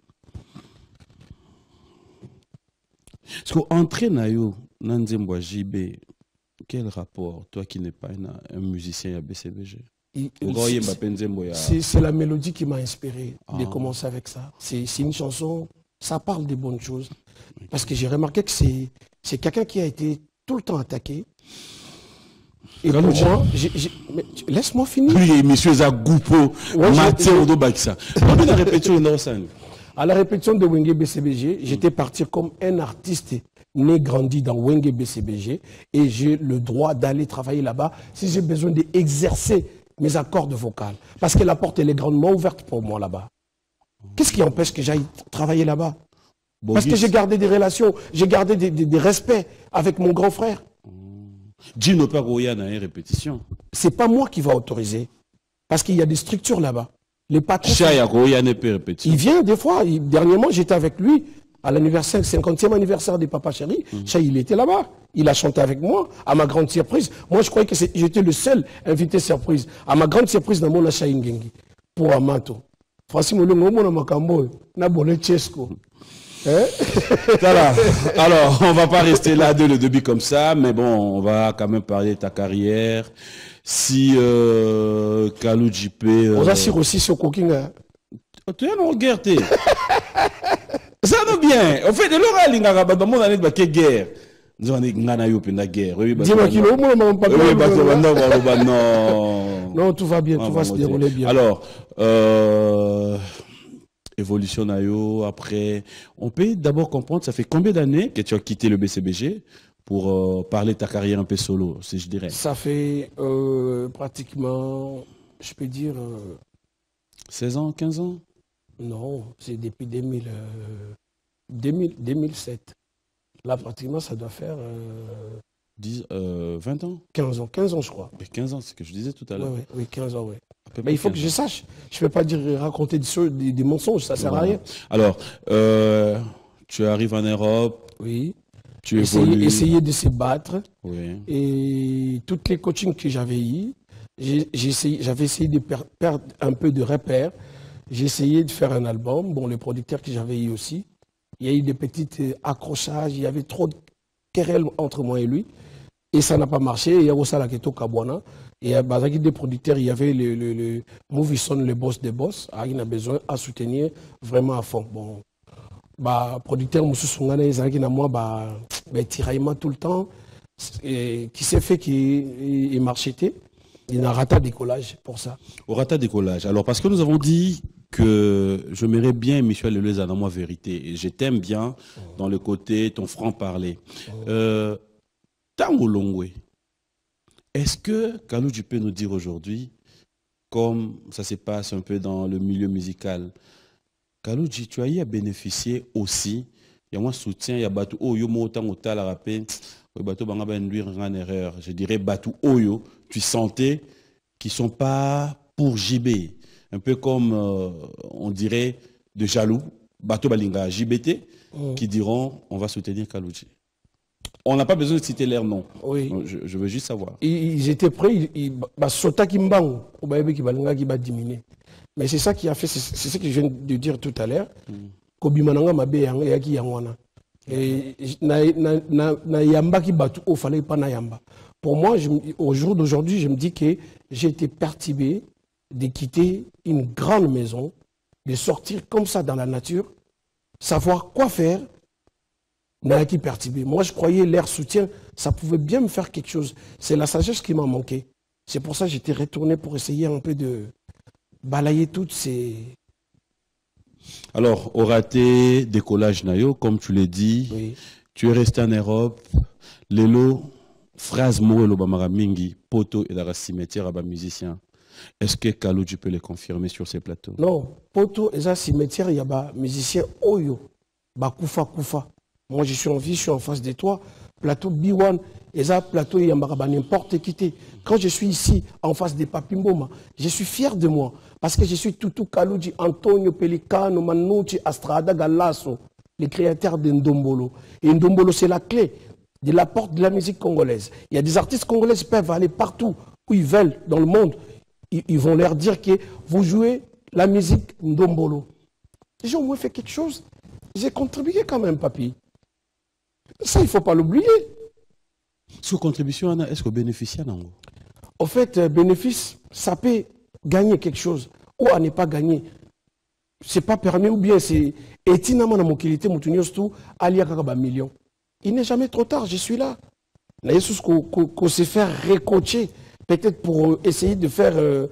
Parce qu'entrée Nayo, Nanzembo JB, quel rapport, toi qui n'es pas un musicien à BCBG? C'est la mélodie qui m'a inspiré de commencer avec ça. C'est une chanson, ça parle des bonnes choses. Parce que j'ai remarqué que c'est quelqu'un qui a été tout le temps attaqué. Et pour moi, laisse-moi finir. Oui, monsieur Zagoupo, Mathieu Odobakisa. On a répétition à la répétition de Wenge BCBG, j'étais parti comme un artiste né, grandi dans Wenge BCBG et j'ai le droit d'aller travailler là-bas si j'ai besoin d'exercer mes accords vocales. Parce que la porte, elle est grandement ouverte pour moi là-bas. Qu'est-ce qui empêche que j'aille travailler là-bas? Parce que j'ai gardé des relations, j'ai gardé des respects avec mon grand frère. Gino Pagoya n'a une répétition. C'est pas moi qui va autoriser. Parce qu'il y a des structures là-bas. Les patrons. Il vient des fois. Dernièrement, j'étais avec lui à l'anniversaire, 50e anniversaire de Papa Chéri. Il était là-bas. Il a chanté avec moi, à ma grande surprise. Moi, je croyais que j'étais le seul invité surprise. À ma grande surprise, dans mon achat Ingengi. Pour Amato. Francis Makambo, Nabole Chesco. Alors, on va pas rester là dès le début comme ça, mais bon, on va quand même parler de ta carrière. Si Kalouji peut... On assure aussi sur Cooking. Tu es en guerre, ça nous bien. En fait, de l'oral, il y a une guerre. Nous avons une guerre. Non, tout va bien, tout va se dérouler bien. Alors, évolution Nayo, après, on peut d'abord comprendre, ça fait combien d'années que tu as quitté le BCBG pour parler de ta carrière un peu solo, si je dirais? Ça fait pratiquement, je peux dire... 16 ans, 15 ans? Non, c'est depuis 2007. Là, pratiquement, ça doit faire... 20 ans? 15 ans, je crois. Mais 15 ans, c'est ce que je disais tout à l'heure. Oui, 15 ans, oui. Mais il faut que je sache. Je ne peux pas raconter des mensonges, ça ne sert à rien. Alors, tu arrives en Europe. Oui. essayer de se battre. Oui. Et toutes les coachings que j'avais eu, j'avais essayé de perdre un peu de repères. J'ai essayé de faire un album. Bon, les producteurs que j'avais eu aussi. Il y a eu des petits accrochages. Il y avait trop de querelles entre moi et lui. Et ça n'a pas marché. Il y a aussi la Keto Kabwana. Et à Bazaki des producteurs, il y avait le Movison, le boss des boss. Il a besoin à soutenir vraiment à fond. Bon, producteur Moussou Sungane, ils ont moi tiraillement tout le temps. Et qui s'est fait qu'il marchait. Il a raté décollage pour ça. Au raté décollage. Alors, parce que nous avons dit que je m'aimerais bien Michel Lelez à moi vérité. Et je t'aime bien dans le côté, ton franc-parler. Tango Longwe, est-ce que Kalouji peut nous dire aujourd'hui, comme ça se passe un peu dans le milieu musical, Kalouji, tu as eu à bénéficier aussi, il y a un soutien, il y a Batou Oyo, Motango Tala Rapé, Batou Bangaba induire en erreur, je dirais Batou Oyo, tu sentais qu'ils ne sont pas pour JB, un peu comme on dirait de jaloux, Batou Balinga JBT, qui diront on va soutenir Kalouji. On n'a pas besoin de citer leur nom. Oui. Je veux juste savoir. Ils étaient prêts, ils sauta Kimbango, qui va diminuer. Mais c'est ça qui a fait, c'est ce que je viens de dire tout à l'heure. Kobimananga mabe yaki yangwana. Et na yamba qui batu au fallait pas na yamba. Pour moi, au jour d'aujourd'hui, je me dis que j'ai été perturbé de quitter une grande maison, de sortir comme ça dans la nature, savoir quoi faire. Moi, je croyais l'air soutien, ça pouvait bien me faire quelque chose. C'est la sagesse qui m'a manqué. C'est pour ça que j'étais retourné pour essayer un peu de balayer toutes ces... Alors, au raté décollage Nayo, comme tu l'as dit, oui. Tu es resté en Europe. Lelo, phrase Moelo Bamaramingi, Poto et la cimetière à musicien. Est-ce que Kalouji peut le confirmer sur ces plateaux? Non, Poto et la cimetière, il y a des musiciens Oyo, Koufa Koufa. Moi, je suis en vie, je suis en face de toi. Plateau B1, et ça, plateau, il y a n'importe qui. Quand je suis ici, en face de Papimboma, je suis fier de moi. Parce que je suis Tutu Kalouji, Antonio Pelicano, Manucci, Astrada Galasso, les créateurs de Ndombolo. Et Ndombolo, c'est la clé de la porte de la musique congolaise. Il y a des artistes congolais qui peuvent aller partout où ils veulent dans le monde. Ils vont leur dire que vous jouez la musique Ndombolo. J'ai au moins fait quelque chose. J'ai contribué quand même, papy. Ça, il ne faut pas l'oublier. Sous contribution, est-ce que bénéficiaire? En fait, bénéfice, ça peut gagner quelque chose ou à ne pas gagner. Ce n'est pas permis ou bien c'est... Et Tinama na mokilité, Moutouniostou, Alia Kakaba million. Il n'est jamais trop tard, je suis là. Là, il qu'on se fait recoacher, peut-être pour essayer de faire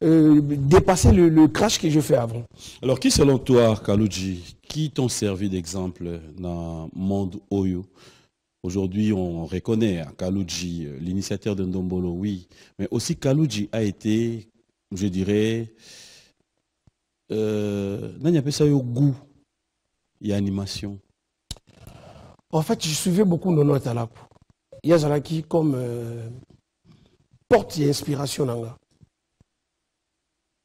dépasser le crash que je fais avant. Alors, qui selon toi, Kalouji, qui t'ont servi d'exemple dans le monde Oyo? Aujourd'hui, on reconnaît Kalouji, l'initiateur de Ndombolo, oui. Mais aussi, Kalouji a été, je dirais, il appelle ça au goût et animation. En fait, je suivais beaucoup Nono Talakou. Il y a des qui comme porte d'inspiration.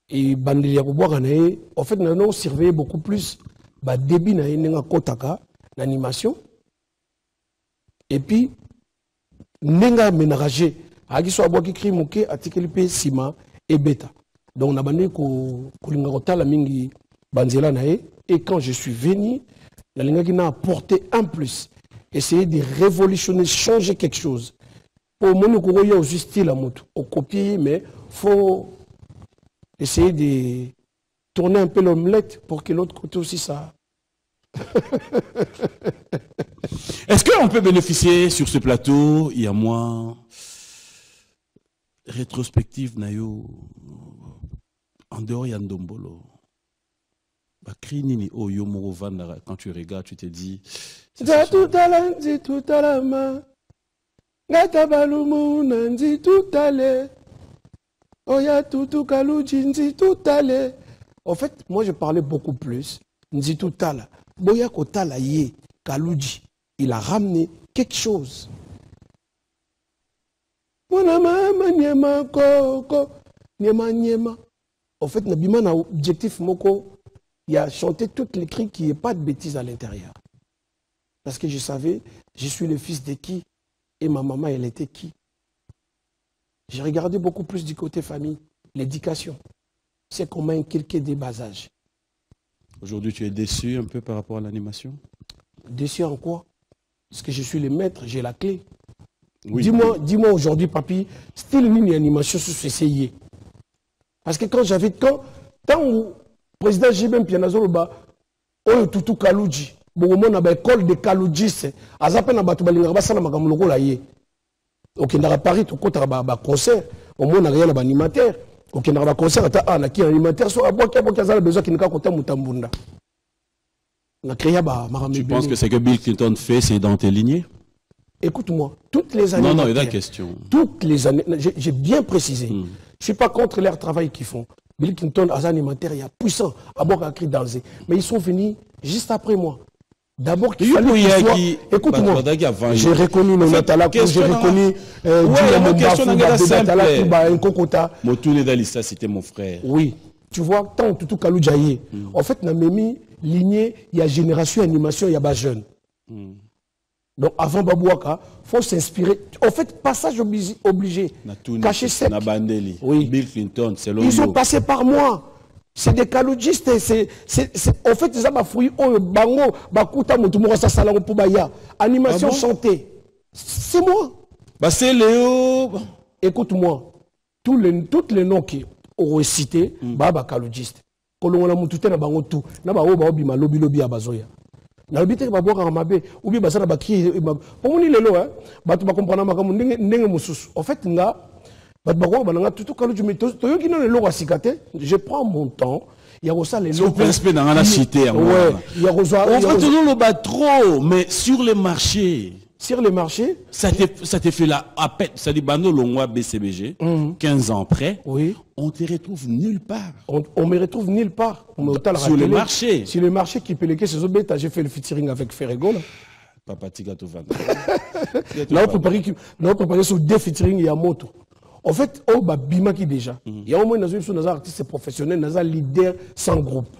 Et Bandelia Boboagane, en fait, Nono surveillait beaucoup plus le débit de Kotaka, l'animation. Et puis, Nenga ménagé, Agi soit bois qui crie moké, Atikelpe, Sima et Beta. Donc, on a bandé ko Lingakota la mingi Banzela nae. Et quand je suis venu, la Lingaki n'a apporté un plus. Essayer de révolutionner, changer quelque chose. Pour moi, nous avons aussi style à moto, au copier, mais il faut essayer de tourner un peu l'omelette pour que l'autre côté aussi ça. Est-ce qu'on peut bénéficier sur ce plateau? Il y a moins rétrospective Nayo en dehors il y a Ndombolo. Quand tu regardes, tu te dis. Tout à l'heure, tout à la main. Gata balumu nanzi tout à l'heure. Oya tout Kalouji nzi tout à l'heure. En fait, moi je parlais beaucoup plus. Nzi tout à l'heure. Boya kotala ye Kalouji. Il a ramené quelque chose. Mon maman nyema koko nyema nyema. En fait, Nabima na objectif moko. Il a chanté toutes les cris qui n'y ait pas de bêtises à l'intérieur. Parce que je savais, je suis le fils de qui et ma maman, elle était qui. J'ai regardé beaucoup plus du côté famille, l'éducation. C'est comment inculquer des bas âges. Aujourd'hui, tu es déçu un peu par rapport à l'animation? Déçu en quoi? Parce que je suis le maître, j'ai la clé. Oui. Dis-moi aujourd'hui, papi, style une animation sur CCI. Parce que quand j'avais... Tant où le président Jibem Pianazoloba, on tout Kalouji, bon, on a une école de Kaloudjis, à Zapen à Batoubalinga, Bassana Magamuloko Laye. Ok, dans Paris, tout le monde a un concert, au moins on a rien à animateur. Ok, on a un concert, on a un animateur, soit à boire, qui a besoin qu'il n'y ait pas de Moutambunda. On a créé un... Tu penses que ce que Bill Clinton fait, c'est dans tes lignées? Écoute-moi, toutes les années... Non, il y a une question. Toutes les années, j'ai bien précisé. Je ne suis pas contre leur travail qu'ils font. Bill Clinton, à animateur, il y a puissant, à bord à cri danger. Mais ils sont venus juste après moi. D'abord, qu'il fallait qu'ils soient... Écoute-moi, j'ai reconnu le Natala, j'ai reconnu... Motoune Dalissa, c'était mon frère. Oui. Tu vois, tant tout Kalou Djaye. En fait, on a mis lignée, il y a génération animation, il y a des jeunes. Donc avant Babouaka, il faut s'inspirer. En fait, passage obligé. Caché sec. Oui. Bill Clinton, c'est l'homme. Ils ont passé par moi. C'est des calogistes. En fait, ils ont fouillé au bango, bakuta mutumura sasalango pubaya. Animation chantée. C'est moi. Bah c'est Léo. Écoute-moi. Tous les noms qui ont cité, baba calogiste. Kolongola mutute na bango tout. Na ba oba obi malobi lobi abazoya. Na lobi te ba boka mabe, ubi basana ba ki. Pomoni lelo hein. Ba tu ba comprendre makamu ndenge mususu. En fait nga ba ba ba nga tout kaloju mais to yoki na lelo asikate, je prends mon temps. Il y a aussi les lots. C'est dans la cité. Ouais. Il y a aussi. On fait toujours le bas trop, mais sur les marchés. Sur les marchés, ça te fait là, à peine, ça dit Bano Longwa BCBG, 15 ans après, oui. On te retrouve nulle part. On me retrouve nulle part. Sur les marchés. Sur les marchés qui péléquaient ces obétas, j'ai fait le featuring avec Ferrego. Papa Tigatovana. Là, on préparait sur deux featuring et à moto. En fait, on va bimaki déjà. Il y a au moins des artistes professionnels, des leaders sans groupe.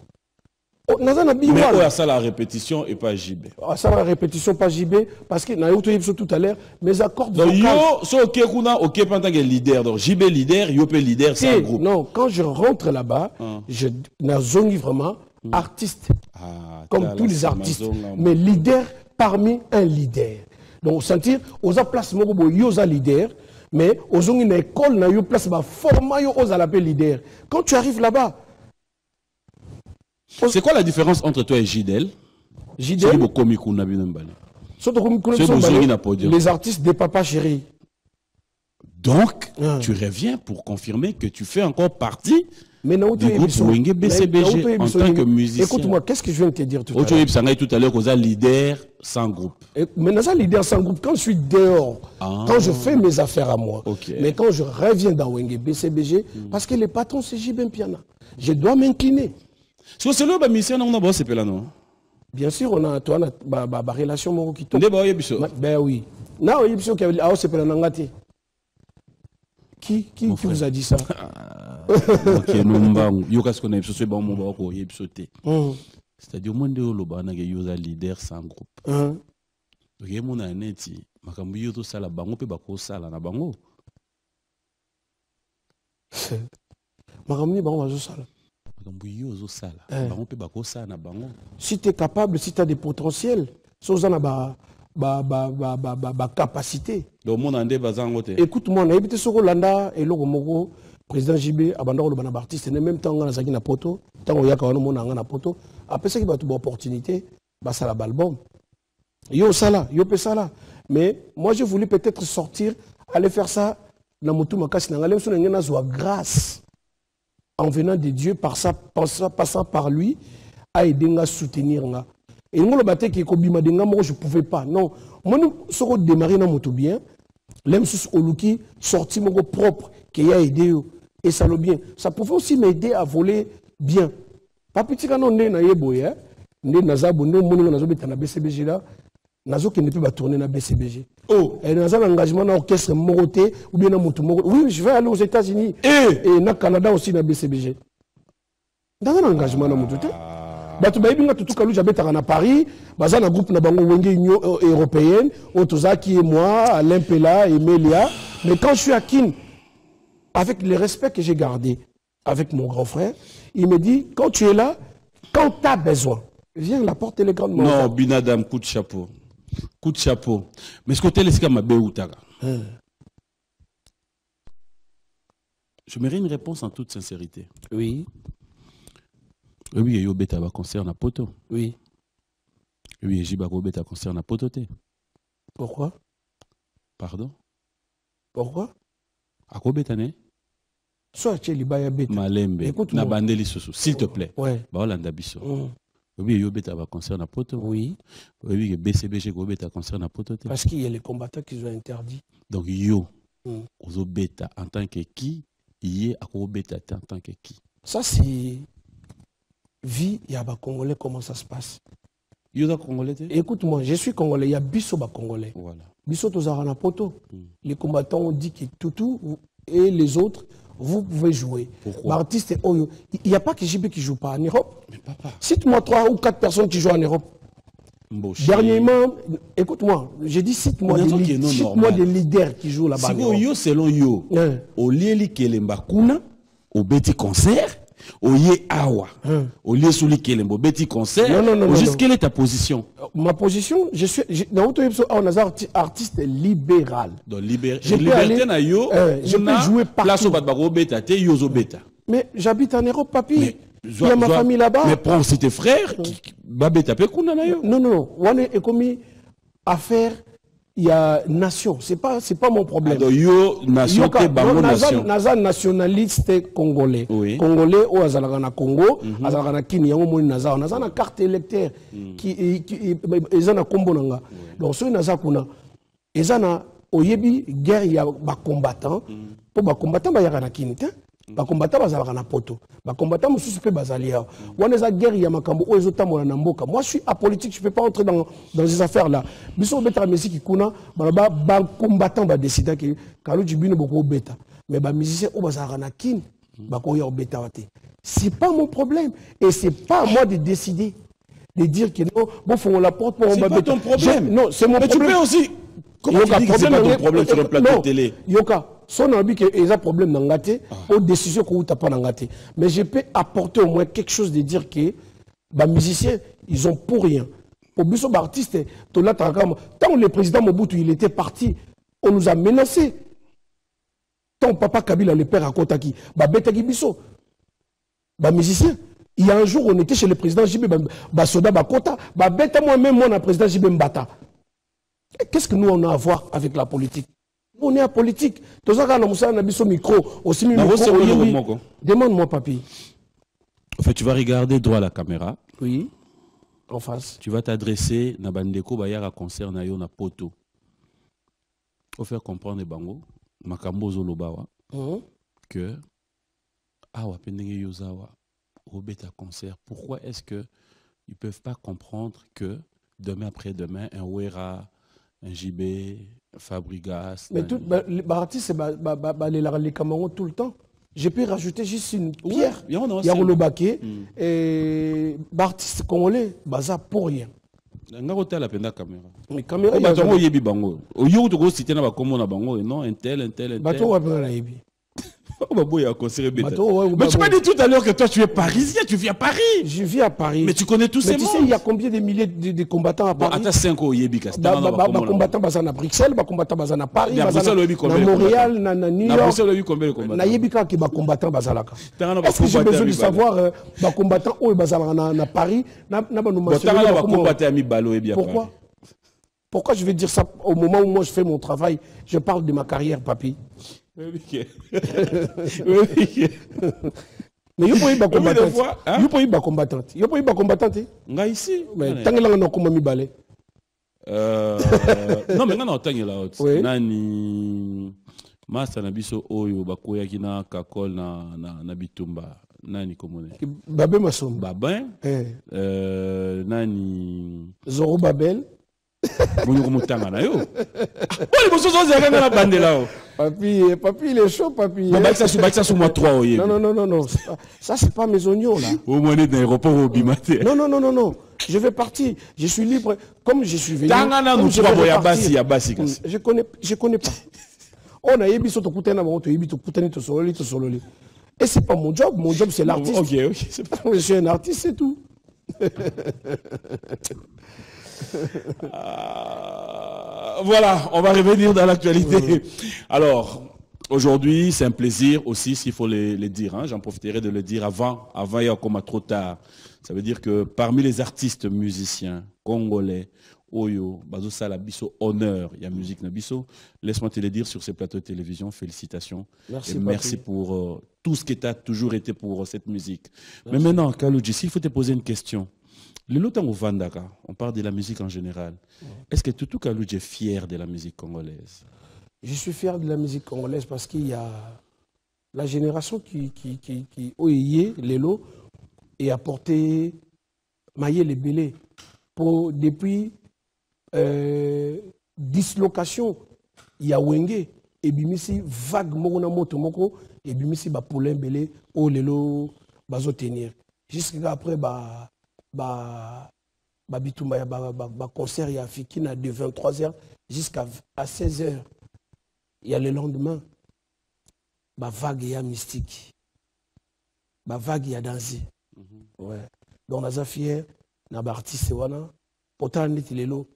Mais on a ça la répétition et pas JB. Ça la répétition pas JB parce que na yoto tout à l'heure mes accords donc yo so OK kuna OK pendant que leader donc JB leader yo peut leader sans groupe. Non, quand je rentre là-bas, je na zone vraiment artiste comme tous les artistes mais leader parmi un leader. Donc sentir aux place moko bo yo za leader mais aux une école na yo place ba format yo aux la leader. Quand tu arrives là-bas. C'est quoi la différence entre toi et Jidel? Jidel, les artistes des papas chéris. Donc, tu reviens pour confirmer que tu fais encore partie du groupe Wenge BCBG en tant que musicien. Écoute-moi, qu'est-ce que je viens de te dire tout à l'heure? Tout à l'heure qu'on a leader sans groupe. Mais dans un leader sans groupe, quand je suis dehors, quand je fais mes affaires à moi, mais quand je reviens dans Wenge BCBG, parce que les patrons c'est Jibem Piana, je dois m'incliner. C'est le mission on a bossé là non. Bien sûr on a toi ba relation moko qui tombe. Ben oui. Na yebso qui a c'est là ngati. Qui vous a dit ça? OK numba yo kas connait so ba mo ba ko yebso té. C'est-à-dire monde lo ba na yo za leader sans groupe. Donc ye mon aneti makambu yo to sala bango pe ba ko sala na bango. Makambu bango ba zo sala. Si tu es capable, si tu as des potentiels, si tu as des capacités. Écoute-moi, on a évité ce Rolanda et le président JB, abandon le artiste, et en même temps, on a une poto, tant on y a une poto. Après ça, il va avoir une opportunité, ça la album. Yo ça là. Mais moi, je voulais peut-être sortir, aller faire ça dans mon tour, grâce. En venant de Dieu, passant par lui, à aider à soutenir. Et moi, le bâtiment qui est comme je ne pouvais pas. Non, moi, je suis démarré dans mon tout bien. L'homme Oluki sorti mon propre qui a aidé. Et ça le bien. Ça pouvait aussi m'aider à voler bien. Pas petit quand on est dans Yeboye, on est dans BCBG là. Nazo qui ne peut pas tourner dans BCBG. Et dans un engagement dans l'orchestre Moroté ou bien dans Moutoumoro. Oui, je vais aller aux États-Unis et dans le Canada aussi dans BCBG. Dans un engagement dans Moutoumoro. Bato baibinga tout kalou j'habite à Paris, baza na groupe na bango wenge Union européenne, Otozaki et moi, Alain Pella et Melia. Mais quand je suis à Kin, avec le respect que j'ai gardé avec mon grand frère, il me dit quand tu es là, quand tu as besoin, viens la porte est grande. Non, Binadam, coup de chapeau. Coup de chapeau. Mais ce côté les ma beoutaga. Je mérite une réponse en toute sincérité. Oui. Oui, il y a beta concert na poto. Oui. Oui, j'ai beta concert na pototé. Pourquoi? Pardon? Pourquoi? À quoi beta né? Soit tu es libaya beta. Malembe. Na bandeli soso, s'il te plaît. Ouais. Ba olanda biso. Oui, il y a beta concert na poto. Oui. Oui, BCBG go beta concert na pototé. Parce qu'il y a les combattants qui ont interdit. Donc yo, ozo beta en tant que qui? Il y a à quoi beta en tant que qui? Ça c'est vie, il y a des Congolais, comment ça se passe? Congolais. Écoute-moi, je suis Congolais, il y a Bisso Congolais. Voilà. Bisso Tozarana Poto. Les combattants ont dit que Toutou et les autres, vous pouvez jouer. Pourquoi? L'artiste, il n'y a pas que JB qui ne joue pas en Europe. Mais papa. Cite-moi 3 ou 4 personnes qui jouent en Europe. Dernièrement, écoute-moi, j'ai dit cite-moi des leaders qui jouent là-bas. Selon yo, au lieu Kelemba Kuna, au Betty Concert, au lieu Awa, au lieu Souli Kelemba, au Betty Concert, juste quelle est ta position? Ma position, je suis dans un artiste libéral. Donc liberté na yo, je peux jouer partout. Mais j'habite en Europe, papy. Il y a ma famille là-bas. Mais prends aussi tes frères. Non. On est comme affaire, il y a nation. C'est pas mon problème. Yo, nation, Naza nationaliste congolais. Congolais, au Azalagana Congo, Azalagana Kini, Yango Naza. Naza na carte électeur qui est na Kombo Nanga. Donc, ce Naza Kuna, Ezana, Oyebi, guerre, il y a des combattants. Pour les combattants, il y a des Kini. Les combattants bazalaka na poto. Les combattants mususu pe bazali ya. Wana za guerre ya makambo o ezotambola na mboka. Moi je suis apolitique, je peux pas entrer dans ces affaires là. Biso beta musique kuna ba combattants ba décider que Kalou Djibino boko beta. Mais ba musicien o bazalaka na kin ba ko ya beta wate. C'est pas mon problème et c'est pas à moi de décider de dire que non, bon faut la porte pour on va beta. C'est pas ton problème. Non, c'est mon problème. Mais tu peux aussi comment tu dis que c'est pas ton problème sur le plateau de télé? Yoka son envie qu'il y a un problème dans la tête, aux décisions qu'on n'a pas dans la tête. Mais je peux apporter au moins quelque chose de dire que les musiciens, ils ont pour rien. Pour les artistes, tant le président Mobutu il était parti, on nous a menacés. Tant papa Kabila, le père à Kotaki, Betaki Bisso, les musiciens. Il y a un jour, on était chez le président Jibé Basoda Bakota, Beta moi-même, moi, le président Jibé Mbata. Qu'est-ce que nous on a à voir avec la politique? On est à politique. Demande-moi, papy. En fait, tu vas regarder droit à la caméra. Oui, en face. Tu vas t'adresser à Bandeko Bayara concert na yo na poto. Faut faire comprendre Bango, Makambo Zolobawa, que Awa Pendenge Yozawa, Robeta concert. Pourquoi est-ce que ils peuvent pas comprendre que demain après-demain, un Ouera, un JB, Fabrigas. Mais tout, les artistes, les Cameroun tout le temps. Je peux rajouter juste une pierre. Il y a le baquet. Et les artistes congolais, ça pour rien. Mais caméra. Il y a un yebi bango. Au lieu de citer na bakomo na bango et non un tel. Bateau wa na yebi. Mais tu m'as dit tout à l'heure que toi tu es parisien, tu vis à Paris. Je vis à Paris. Mais tu connais tous ces mots. Tu sais, il y a combien de milliers de combattants à Paris? Attends, 5 ans, il y a des combattants à Bruxelles, des combattants à Paris, à Montréal, à New York. Il y a des combattants à Zalaka. Est-ce que j'ai besoin de savoir les combattants où ils sont à Paris? Pourquoi? Pourquoi je vais dire ça au moment où moi je fais mon travail? Je parle de ma carrière, papy. Mais il faut y avoir combattant. Il faut y avoir combattant. Ici. Mais tant que là on a comment mi balé. Non mais non tant que là. Nani Masa na biso oyo bakoya kina kakol na bitumba. Nani komone. Babé Massom. Babin. Nani Zoro Babel. Bongo mutanga na yo. Oli bosozo zaka na bande là. Papi, il est chaud, papi. Bon, ça sur moi 3. Non. Ça, c'est pas mes oignons, là. Au moins, on est dans l'aéroport au Bimaté. Non. Je vais partir. Je suis libre. Comme je suis venu. Je connais pas. On a ébi sur Tokutena, on a ébi Tokutani, Tosololi. Et c'est pas mon job. Mon job, c'est l'artiste. Ok. Je suis un artiste, c'est tout. Voilà, on va revenir dans l'actualité. Alors, aujourd'hui, c'est un plaisir aussi, s'il faut le dire. Hein, j'en profiterai de le dire avant il y a encore trop tard. Ça veut dire que parmi les artistes musiciens congolais, Oyo, Bazo Salabiso, honneur, il y a musique Nabiso. Laisse-moi te le dire sur ces plateaux de télévision. Félicitations. Merci pour tout ce qui t'a toujours été pour cette musique. Merci. Mais maintenant, Kalouji, s'il faut te poser une question. Le Lotan au Vandaka, on parle de la musique en général. Est-ce que Toutou Kalouji est fier de la musique congolaise? Je suis fier de la musique congolaise parce qu'il y a la génération qui Oye, Lelo, et apporté Maïe les Bélé pour depuis dislocation. Il y a Wenge et bimisi vague moko moto moko et bimisi ba poulain Bélé au Lelo bazo tenir. Jusqu'à après bitumba concert ya Fikina de 23h jusqu'à 16h. Il y a le lendemain vague ya mystique. Vague ya dansé. Ouais. Donc naza fier na ba artiste wana pourtant neti lelo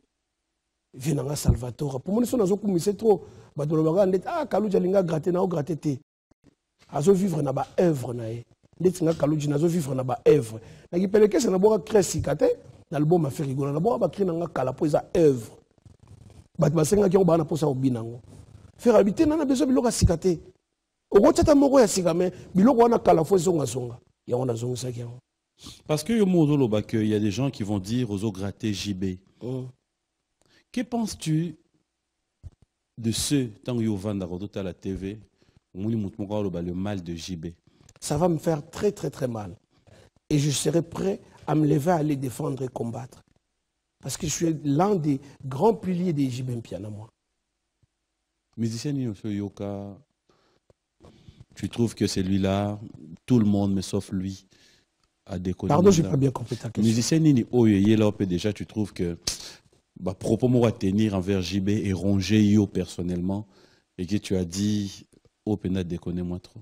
vinanga Salvatore pour moi nazo kumise trop bato lobaka ndeti Kalouji alinga gratter na o gratter te azo vivre na ba œuvre na ye ndeti nga Kalouji nazo vivre na ba œuvre na kipeleke c'est na boka créer kate na album affaire rigolo na boka ba créer na nga kala po za œuvre bato basenga ki ba na posa obinango faire habiter na besoin biloko sikate okotata moko ya sikame biloko wana kala fo zonga zonga ya on a zonga ça ki. Parce que il y a des gens qui vont dire aux autres gratter JB. Que penses-tu de ceux, tant que vous à la TV, le mal de JB? Ça va me faire très très très mal. Et je serai prêt à me lever, à aller défendre et combattre. Parce que je suis l'un des grands piliers des JB Mpiana, moi. Musicien Yoka, tu trouves que celui-là, tout le monde, mais sauf lui, a déconné? Pardon, je n'ai pas bien compris ta question. Musicien Nini Oye, là, déjà, tu trouves que propos moi à tenir envers JB et ronger yo personnellement et que tu as dit au pénal déconner moi trop?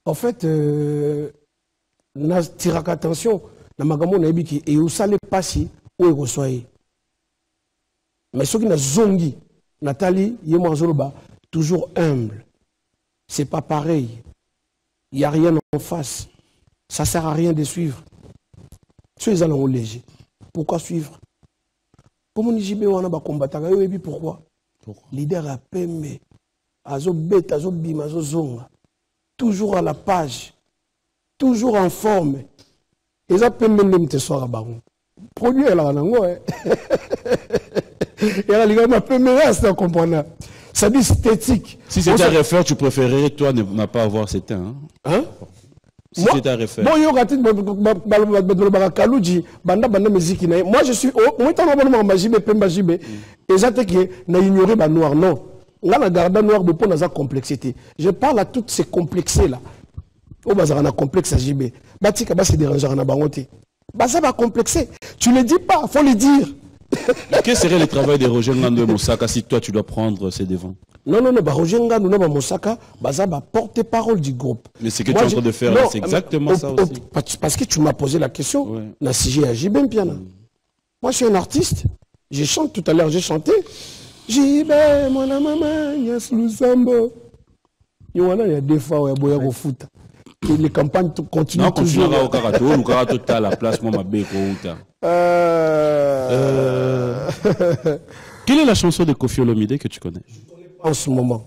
En fait, na tiraka attention, na magamo na ebiki et au salé passi ou reçoit. Mais ceux qui na zongi, Nathalie, yemo zoloba, toujours humble. C'est pas pareil. Il n'y a rien en face. Ça sert à rien de suivre. Tu es allons léger. Pourquoi suivre? Comment on JB on a ba combattre pourquoi? Leader a pembe. Azo bet, azo bim, azo zonga. Toujours à la page. Toujours en forme. Et ça pembe même te soir à baron. Produit là nango. Et là les gars m'a pembe c'est comprendre. Ça dit esthétique. Si c'était à refaire, tu préférerais toi ne pas avoir cet temps. Hein? Si c'était à refaire. Bon, musique. Moi, je suis. Et j'attends que na ignorer ba noir. Non. Là, la garde noir de pour la complexité. Je parle à toutes ces complexés là. Au bazar na complexe à JB. Batika ba se déranger na bangoté. Bah ça va complexer. Tu le dis pas, faut le dire. Quel serait le travail de Roger Ngando Moussaka si toi tu dois prendre ses devants? Non, Roger Ngando Moussaka, ça va porter-parole du groupe. Mais ce que tu es en train de faire, c'est exactement ça aussi. Parce que tu m'as posé la question, la CG à JB Mpiana. Moi je suis un artiste, je chante tout à l'heure, j'ai chanté. JB, mon maman, Yas Lusambo. Il y a des fois où il y a boya au foot. Les campagnes continuent. Non, toujours. Non, au Karato, tu as la place, moi, ma béco. Quelle est la chanson de Koffi Olomide que tu connais? En ce moment.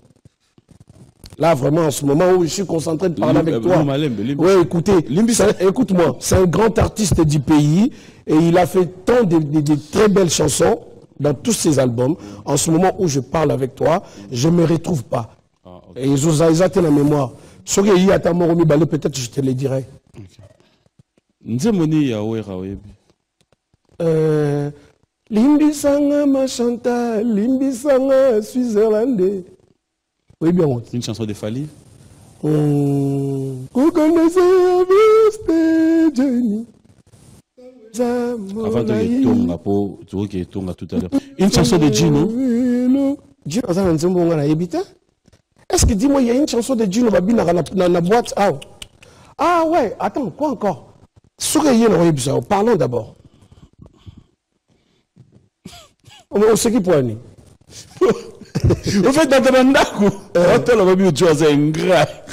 Là, vraiment, en ce moment où je suis concentré de parler avec toi. Oui, écoutez, écoute-moi, c'est un grand artiste du pays et il a fait tant de très belles chansons dans tous ses albums. En ce moment où je parle avec toi, je ne me retrouve pas. Et ils ont la mémoire. Peut-être je te le dirai. Limbisanga Machanta, Limbisanga Switzerland. Oui, bien. Une chanson de Fali. Vous connaissez Jenny. Avant de Tonga, pour Tonga tout à l'heure. Une chanson de Gino. Gino, est-ce que dis-moi, il y a une chanson de Gino dans la boîte? Ah ouais, attends, quoi encore? Parlons d'abord. On sait qui poigne. Au fait, dans ton ndaku,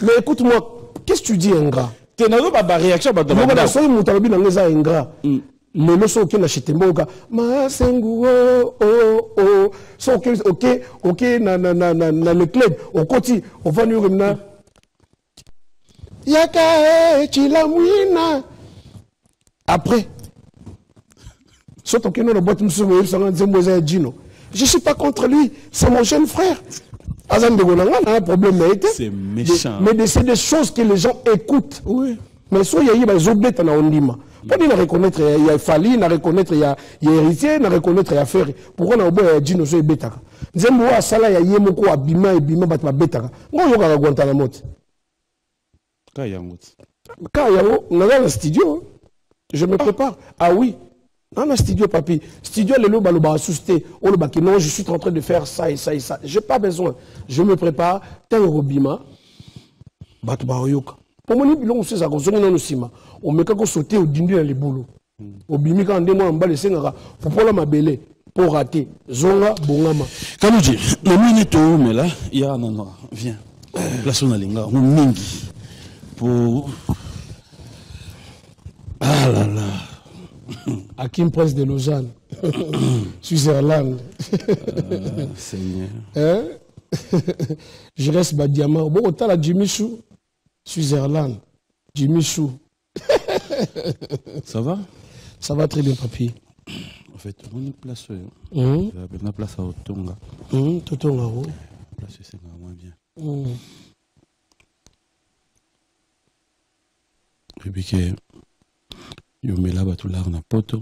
mais écoute-moi, qu'est-ce que tu dis ingrat? Tu n'as pas de réaction. Le leçon auquel n'achète pas, ma sengu oh ok na le club on continue on va nous revenir yaka chilamwina après sauf que nous la boîte nous sommes Gino. Je suis pas contre lui, c'est mon jeune frère. Azan de Gonanga a un problème mérité. C'est méchant. Mais c'est des choses que les gens écoutent. Oui. Mais soit il y a des objets dans Ondima. Pas dire reconnaître il y a Fali, na reconnaître il y a héritier, na reconnaître il y a Ferry. Pourquoi on a beau Gino so betaka. Nzembo wa sala ya yemoko abima bat ba betaka. Ngo yoka ka Guantanamo. Kayango. Kayango, on est dans le studio. Je me prépare. Ah oui. Dans le studio, papi. Studio, le loba loba assusté. Oh le baki, non, je suis en train de faire ça et ça et ça. J'ai pas besoin. Je me prépare. Tel robima. Batu ba yoka. Pour mon bilon, c'est ça. On met qu'à sauter au dîner dans les boulots. Au bimi quand on démarre en bas les sengara. Pour pas la mabelle. Pour rater. Zonga, bongama. Kalouji, le minute où, mais là, il y a non, viens. Place na linga, on mingi. Pour. Ah là là. Hakim Prince de Lausanne. Switzerland. Seigneur. Hein? Je reste Badiama. Bon, autant la Jimmy Chou. Switzerland. Jimmy Chou. Ça va? Ça va très bien, papi. En fait, on est place. On a place à Otonga. Totonga, oui. Place, c'est vraiment bien. Et puis que. Yo me là tout là on a poto.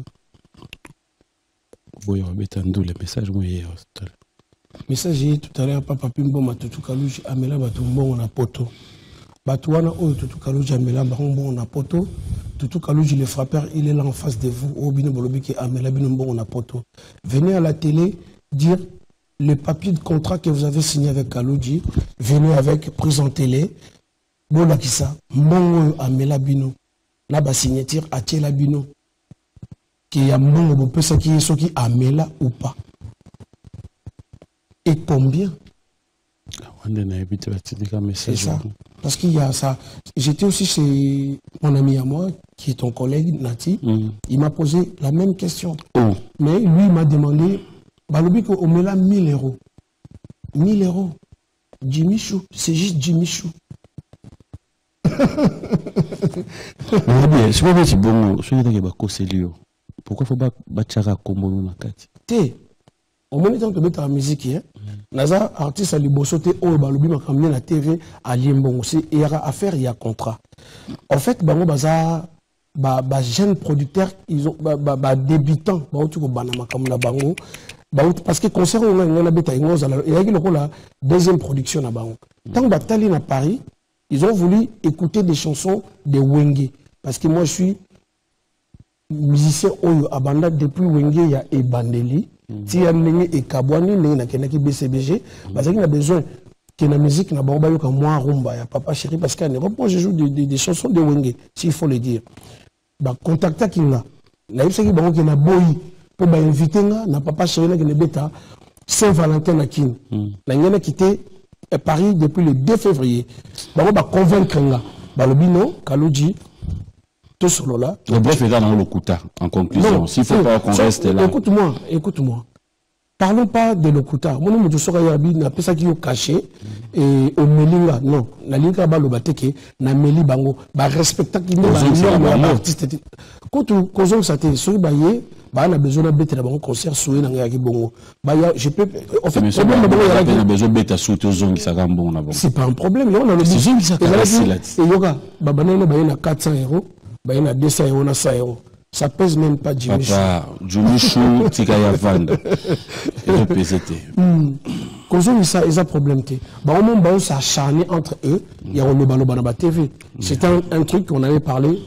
Boyo betando le message moi hier. Message tout à l'heure papa Pimbo matutu kaluji amela batu mbongo na poto. Batu wana oyo tutu kaluji amela mbongo na poto. Tutu kaluji le frappeur il est là en face de vous. Obino bolobi ki amela bino mbongo na poto. Venez à la télé dire le papier de contrat que vous avez signé avec Kaluji. Venez avec présentez-les. Bola kisa mbongo amela bino. La bas signature à Tchela Bino qui a mon beau ce qui est ce qui amela ou pas et combien c'est ça parce qu'il y a ça. J'étais aussi chez mon ami à moi qui est ton collègue Nati. Il m'a posé la même question mais lui m'a demandé balobi ko omela 1000 euros 1000 euros Jimmy Chou c'est juste Jimmy Chou. Pourquoi faut pas battre combo na kati? Té, au moment où tu mets ta musique, naza artiste à libosote au balobi makamne la TV à Liembongo, c'est il y a affaire, il y a contrat. En fait, bango baza ba jeunes producteurs, ils ont ba débutants, ba otu ko banama comme la bango, parce que concert on a beta ngoza il y a la deuxième production na bango. Tant ba tali na Paris, ils ont voulu écouter des chansons de Wenge. Parce que moi, je suis musicien Oyo Abanda depuis Wenge, il y a Ebandeli. Si il y a et Kabwani, il y a BCBG. Parce qu'il y a besoin que la musique n'a pas eu comme moi, Rumba, il y a Papa Chéri. Parce qu'en Europe, moi, je joue des chansons de Wenge, s'il faut le dire. Contacta qui là. Là, il y a des gens qui ont boyi pour inviter Papa Chéri, qui est bêta Saint-Valentin à Kin. Là, il y a quitté Paris depuis le 2 février. On va convaincre le bino, Kaluji, tout solo là. Le bref est dans le Lokuta, en conclusion. S'il ne faut pas qu'on reste là. Écoute-moi. Parlons pas de Lokuta. Moi, je suis n'a pas ça qui est caché. Et au Melinga, non. La Linga ba le bateke, na Meli bango, ba respecta qui n'est pas l'artiste. Quand on ça te sourit baillé, bah on a besoin de bête d'abord concert soué dans les bongo. Bah je peux. En fait, on a besoin de bête à souter aux zones qui s'agam bon là. C'est pas un problème. On a le besoin qui s'agam. Et yoga, bah banane bah il a 400 €, bah il a 200 €, on a 100 €. Ça pèse même pas Jimmy Chou. Papa, Jimmy Chou, Tika Yavand. Et le PCT. ça, ils ont problème. Bah, au moment où ça acharné entre eux, il y a le TV. C'était un truc qu'on avait parlé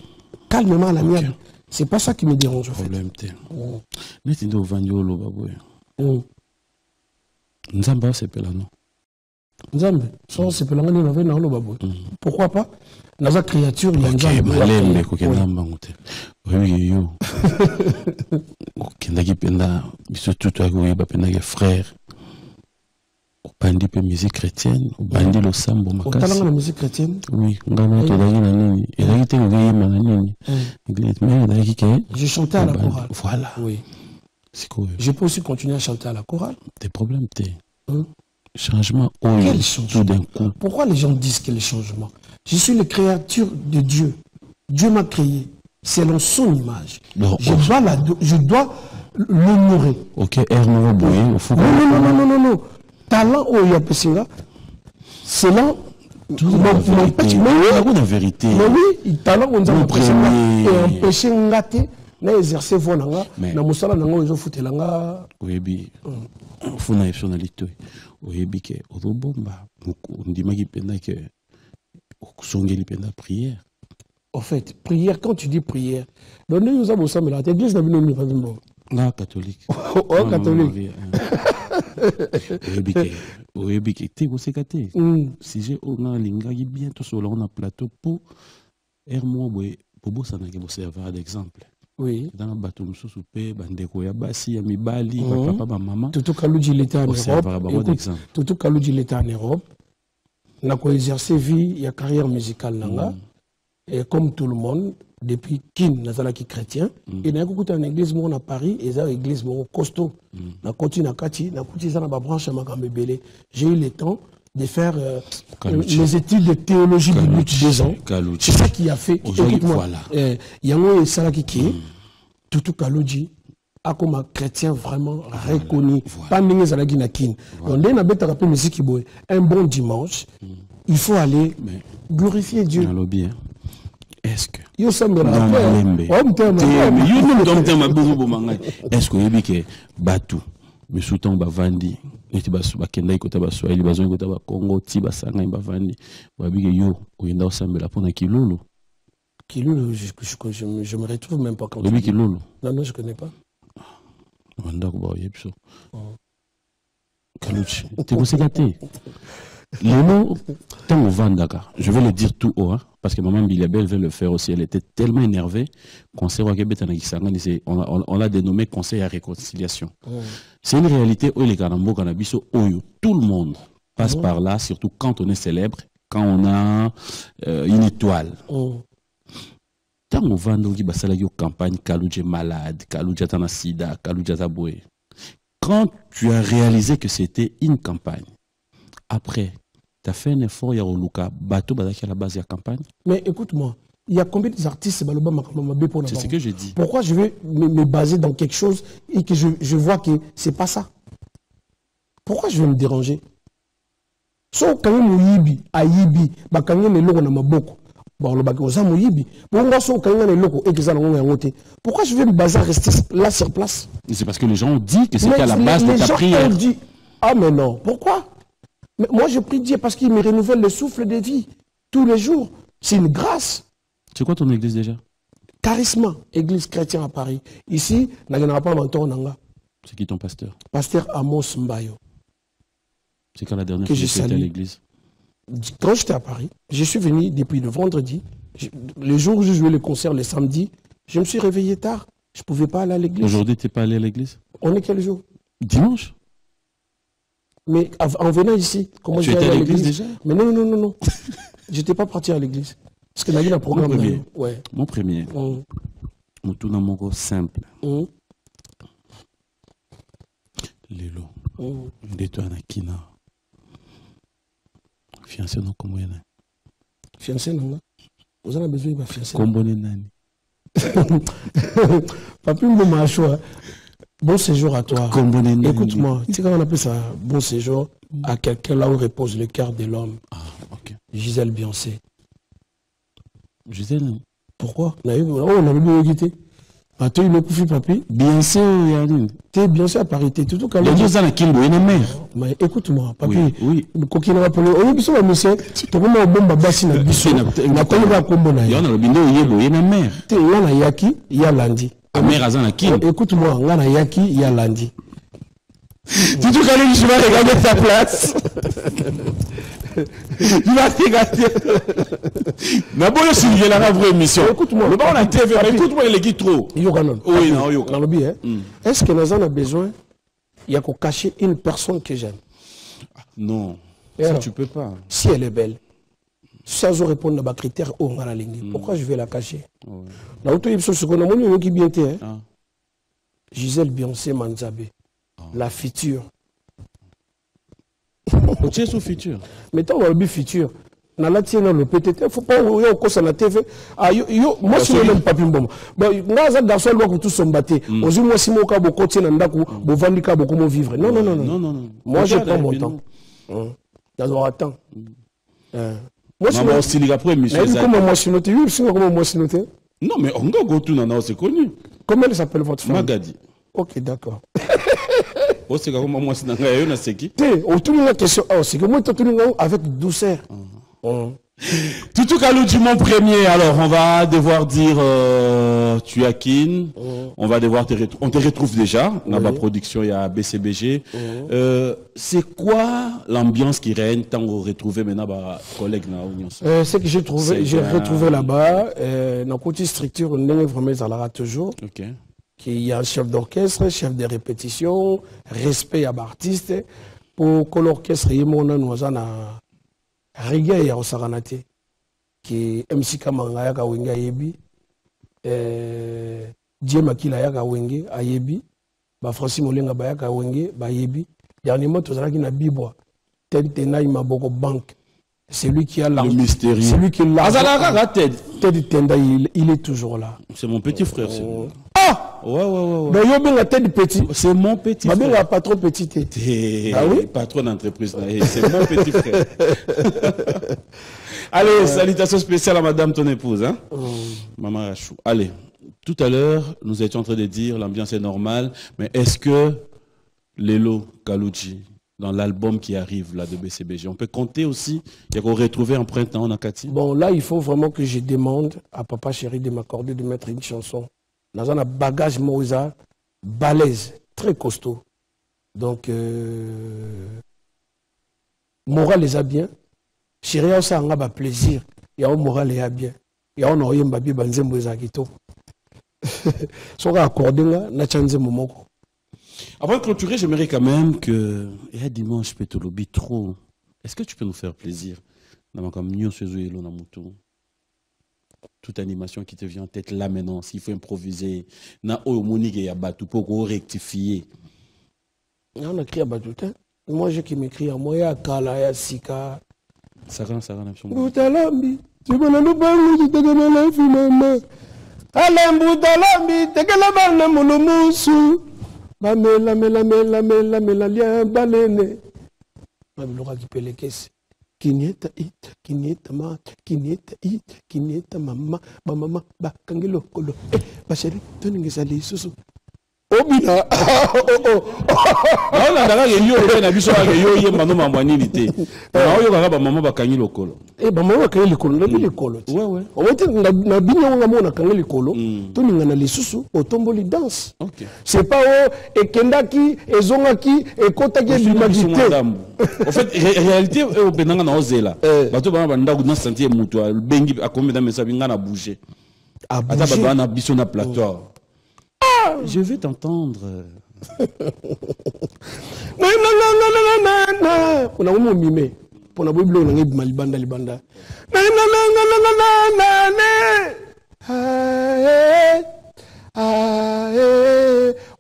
calmement à la mienne. C'est pas ça qui me dérange, en fait. Problème. Nzamba, c'est pas là, non? Nzambe, c'est pas là, pourquoi pas? Dans la créature, il y a Nzambe. Frère. Bandi pe musique chrétienne, bandi le sambo makasi. On la musique chrétienne? Oui, j'ai chanté à la chorale. Voilà. Oui. Je peux aussi continuer à chanter à la chorale. Des problèmes, changement. Quel changement? Tout d'un coup. Pourquoi les gens disent que les changements? Je suis la créature de Dieu. Dieu m'a créé selon son image. Non, je dois l'honorer. Ok, non. Talent au Yapesinga, c'est là. La vérité. Mais oui, talent on a empêché ngate na exercer vonanga na musala nango ezo futelanga. Oui, funa personnalité. Oui, que odobomba ndimaki penda que kusongeli penda prière. En fait, prière, quand tu dis prière, donc nous avons ça mais la église n'a venu pas. Non, catholique. Oh, catholique. Oui, si j'ai un linga bientôt sur le plateau pour ça n'a pas servir d'exemple. Oui. Dans le bateau, nous paix, bandeko ya basi, ya mibali, papa, maman. Tout Kalouji l'État en Europe. Tout Kalouji l'État en Europe. N'a pas exercé vie, il y a carrière musicale là. Et comme tout le monde, depuis Kin, Nazalaki chrétien, et n'a pas une église à Paris, et une église costaud. Na continue à Kati, na continue à la branche à Magambébélé. J'ai eu le temps de faire mes études de théologie biblique 2 ans. C'est ça qui a fait. Écoute-moi, il y a un Salaki qui est, tout Kalouji, a comme un chrétien vraiment reconnu. Pas Ninge Zalagi na Kin. Donc, dès que tu as musique, un bon dimanche, il faut aller glorifier Dieu. Est-ce que est-ce que Batu mais sous-temps bavandi neti bakenda ikota baswahili bazongi kota ba Congo ti basanga bavandi babike yo oyenda osambela pona kilolo je me retrouve même pas quand tu dis kilolo. Non, je connais pas. Wanda ko ba yebso Kaluchi te kosekate Lélo, tant Vandaka, je vais le dire tout haut, hein, parce que maman Biliabel veut le faire aussi. Elle était tellement énervée qu'on on l'a dénommé conseil à réconciliation. C'est une réalité où les Kanambo, Kanabiso, tout le monde passe par là, surtout quand on est célèbre, quand on a une étoile. Tant on Vandaki, Basala yo campagne, Kalouja malade, Kalouja tana sida, Kalouja taboué. Quand tu as réalisé que c'était une campagne, après, tu as fait un effort, il y a Oluka, bateau, à la base de la campagne. Mais écoute-moi, il y a combien d'artistes c'est ce que je dis. Pourquoi je vais me baser dans quelque chose et que je vois que ce n'est pas ça? Pourquoi je vais me déranger? Sauf quand même, Ayibi, Bakanye ne logo na maboko. Pourquoi je vais me baser à rester là sur place? C'est parce que les gens ont dit que c'était à la base de ta prière. Ont dit, ah mais non, pourquoi? Mais moi je prie Dieu parce qu'il me renouvelle le souffle de vie tous les jours. C'est une grâce. C'est quoi ton église déjà? Charisme, église chrétienne à Paris. Ici, c'est qui ton pasteur? Pasteur Amos Mbayo. C'est quand la dernière fois que tu étais à l'église? Quand j'étais à Paris, je suis venu depuis le vendredi. Le jour où je jouais le concert, le samedi, je me suis réveillé tard. Je ne pouvais pas aller à l'église. Aujourd'hui, tu n'es pas allé à l'église? On est quel jour? Dimanche. Mais en venant ici, comment tu étais à l'église déjà? Mais non. Je n'étais pas parti à l'église. Parce que a un programme. Mon premier. Mon tout dans mon simple. Lelo. Ndetwa na kina. Fiancé non comment yana? Fiancé non. Vous avez besoin de fiancé. Combonne nani? Papi m'a choix. Bon séjour à toi. Écoute-moi, tu sais comment on appelle ça? Bon séjour à quelqu'un là où repose le cœur de l'homme. Ah, ok. Gisèle Beyoncé. Gisèle? Pourquoi? On avait bien quitté. Attends, il me confie papi. Bien sûr, Yann. T'es bien sûr à parité. Tout cas, les deux ans à Kimbo, il y a une mère. Mais écoute-moi, papi. Oui. Le coquin a appelé. On est sur la monsieur. Tu peux me bomba bassi na biso. Na kongo ba kombo na. Il y a un bindo yebo, il y a une mère. T'es là na yaki, il y a lundi. La mère a un Kim. Écoute-moi, là na yaki, il y a lundi. Tu te calmes, je vais regarder ta place. Il va te regarder. D'abord, si il y a la vraie émission. Écoute-moi. Le bas, on a TV, écoute-moi, il est qui trop. Yoganon. Oui, non, Yoganon. Est-ce que nous avons besoin, il y a qu'on cacher une personne que j'aime? Non. Ça, alors, tu peux pas. Si elle est belle, si elle répond à mes critères, pourquoi je vais la cacher? La autre chose, c'est qu'on a mon qui bien été. Gisèle Beyoncé Manzabé. La future. Tu es sous futur. Mettons dans le futur. Dans la tienne, le PTT, il ne faut pas que ça la TV. Moi, je suis le papier. Bon, moi, garçon, je tous sont battus. Aujourd'hui, moi, si moi, je continue à vendre, beaucoup vivre. Non. Moi, je prends mon temps. D'abord, attends. Moi, je suis le premier monsieur. Comment moi, je suis noté? Comment moi, je suis noté? Non, mais on go tout dans c'est connu. Comment elle s'appelle votre femme? Magadi. Ok, d'accord. C'est comment moi, c'est dans la c'est qui? Autour de la question, c'est que moi, tu es avec douceur. Toutou Kaloudji, mon premier. Alors, on va devoir dire tu as Kin. On va devoir on te retrouve déjà dans la production. Il y a BCBG. C'est quoi l'ambiance qui règne tant qu'on retrouve maintenant bah collègues dans l'Union? Ce que j'ai retrouvé là-bas, dans côté structure, on est vraiment à la toujours. Ok. Qu'il y a un chef d'orchestre, chef de répétition, respect à l'artiste, pour que l'orchestre ait mon nom à reggae ya osaranate qui MC Kamanga ya kawenga yebi Dieu Makila ya kawenge ayebi ba Francis Molenga ba ya kawenge ba yebi dernièrement tozalaki na Bibwa Tena Imaboko Bank, c'est lui qui a l'argent, le mystérieux, c'est lui qui l'a Ted Tenda, il est toujours là, c'est mon petit frère, c'est bon. Ouais. Ben yo ben la tête petit. C'est mon petit frère. Ben la patron petit tête. Ah oui. Patron d'entreprise. C'est mon petit frère. Allez, salutations spéciales à madame ton épouse, hein. Maman Rachou. Allez, tout à l'heure, nous étions en train de dire l'ambiance est normale, mais est-ce que Lelo Kaloudji, dans l'album qui arrive là de BCBG, on peut compter aussi, il y a qu'on retrouver en printemps en Akati? Bon, là, il faut vraiment que je demande à Papa Chéri de m'accorder de mettre une chanson. Dans un bagage Moïsa, balèze, très costaud. Donc, moral les a bien. Chéri, ça a un plaisir. Il y a un moral les a bien. Il y a un oyen babi banzem Moïsa Kito. Si on a accordé là, on a changé mon mot. Avant de clôturer, j'aimerais quand même que. Il y a dimanche, je peux te lobby trop. Est-ce que tu peux nous faire plaisir? Comme nous, toute animation qui te vient en tête là maintenant, s'il faut improviser, na Monique et Abatou pour rectifier. On a écrit Abatou. Moi, j'ai qui m'écrit à moi, il y a Kala, il y a Sika. Saran. Boutalambi, tu veux le bango, tu te donnes la fille, maman. Allez, Boutalambi, tu te donnes la moulomoussou. Bamela, lia, balene. Babylora qui peut les caisses. Kineta it, kineta mat, kineta it, kineta mama, mama, bakangelo kolo. Bacheli, toninga sali susu. Obina. Non, on a vu ça avec yo mano mamwanilité. Na yo kanga ba mama bakangelo kolo. Maman bakangelo kolo, na bile kolo. Ouais. On va dire na binya nga mona kangelo kolo, toninga na lisusu otomboli danse. OK. C'est pas et kendaki et zongaki et kotaki l'humanité. En fait, réalité au benanga na ozela. Bato ba banda ku na sentir mutu bengi akomi da mesa binga na bouger. Ata baba na biso na plateau. Je vais t'entendre. Non. On a un mimé. Pour avoir oublié, on a un libanda.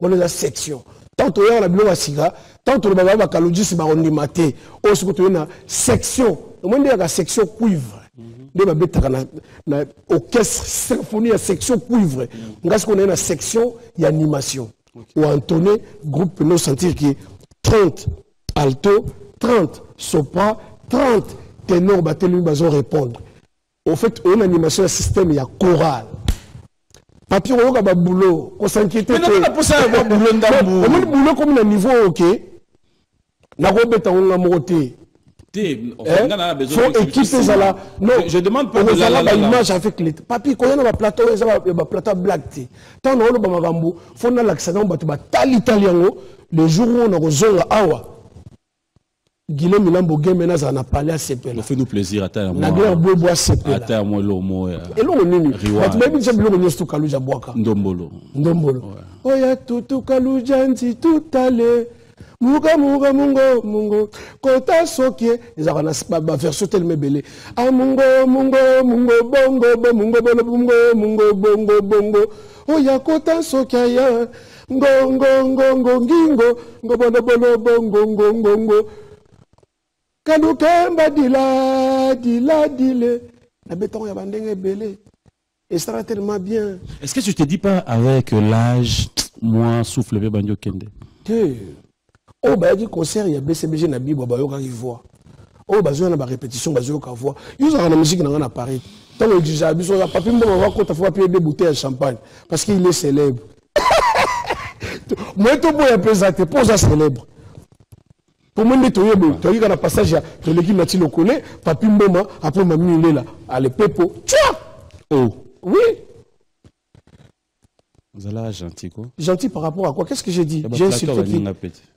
On est la section. Tantôt on a bien siga, tantôt on a Kaloudji c'est baron de maté. On se retrouve dans section. On a la section cuivre. De ma bête na orchestre symphonie à section cuivre. Parce qu'on est dans la section d'animation. Ou entonné groupe nous sentir qui 30 alto, 30 sopra, 30 ténor batelu bazo répondre. Au fait, on animation un système il y a chorale. Papier, on a un boulot, on s'inquiète. Mais non, pour ça, on a boulot d'ambou. On a un boulot comme un niveau, ok. Na robeta on a monté. Faut équiper ça là. Non, je demande pas de la image avec les papiers. Quand on a un plateau, ça va plateau black. Tant on a un bambou, faut na l'accident batuba tal italien le jour où on a rejoint awa. Guillaume Milambo game na na parlé à CP. Fait nous plaisir à terre. Na bien bois CP. À terre moi l'homo. Et là on est nu. Tu même si bilo on est tout kaluja boaka. Ndombolo. Oya tout kaluja nti tout aller. Muga mungo kota sokie ezaka na ba version tellement belle ah mungo bongo oya kota sokia ya ngongo ngingo ngobono bongo kanukemba dile la béton ya bandenge belle et ça va tellement bien. Est-ce que tu te dis pas avec l'âge moi souffle be banjo kende oh bah il y a concert il y a BCBG na bibo ba yoka voix oh bah zo na ba répétition ba zo yoka voix yo za na musique na appareil tant le déjà biso ya papi mbo va ko ta fois payer des bouteilles de champagne parce qu'il est célèbre moi to boya présenté pour ça célèbre pour moi ne to yebo to yi kana passage ya to leki na ti lokole papi mboma après mami lela ale pepo oh oui. Vous allez gentil quoi? Gentil par rapport à quoi? Qu'est-ce que j'ai dit? J'ai insulté qui?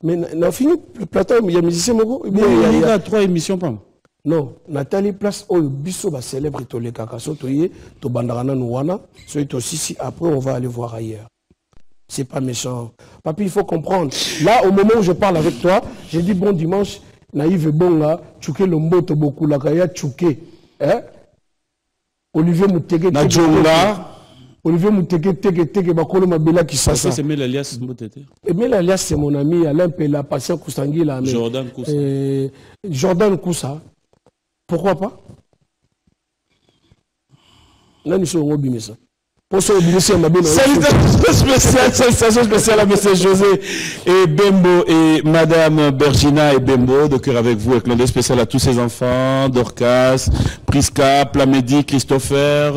Mais on a fini le plateau, il y a musicien Mogo. Il y a 3 émissions pas. Non, Nathalie Place, oh, Bisso va célébrer tous les cacasso, to bandarana nouana, si après on va aller voir ailleurs. C'est pas méchant. Papi, il faut comprendre. Là, au moment où je parle avec toi, j'ai dit bon dimanche, naïve bonga, tchouké lomboto beaucoup, la kaya tchouké. Hein? Olivier Moutege. Olivier Mouteke Bakolo Mabela qui s'assure. C'est Mel Alias Moutete. Mel Alias, c'est mon ami Alain Pella, patient Koustangui. Jordan Koussa. Jordan Koussa. Pourquoi pas? Là, nous sommes au Bimisa. Pour ce salutations spéciales à M. José et Bembo et Madame Bergina et Bembo, de cœur avec vous, avec l'un spécial à tous ces enfants, Dorcas, Priska, Plamedi, Christopher,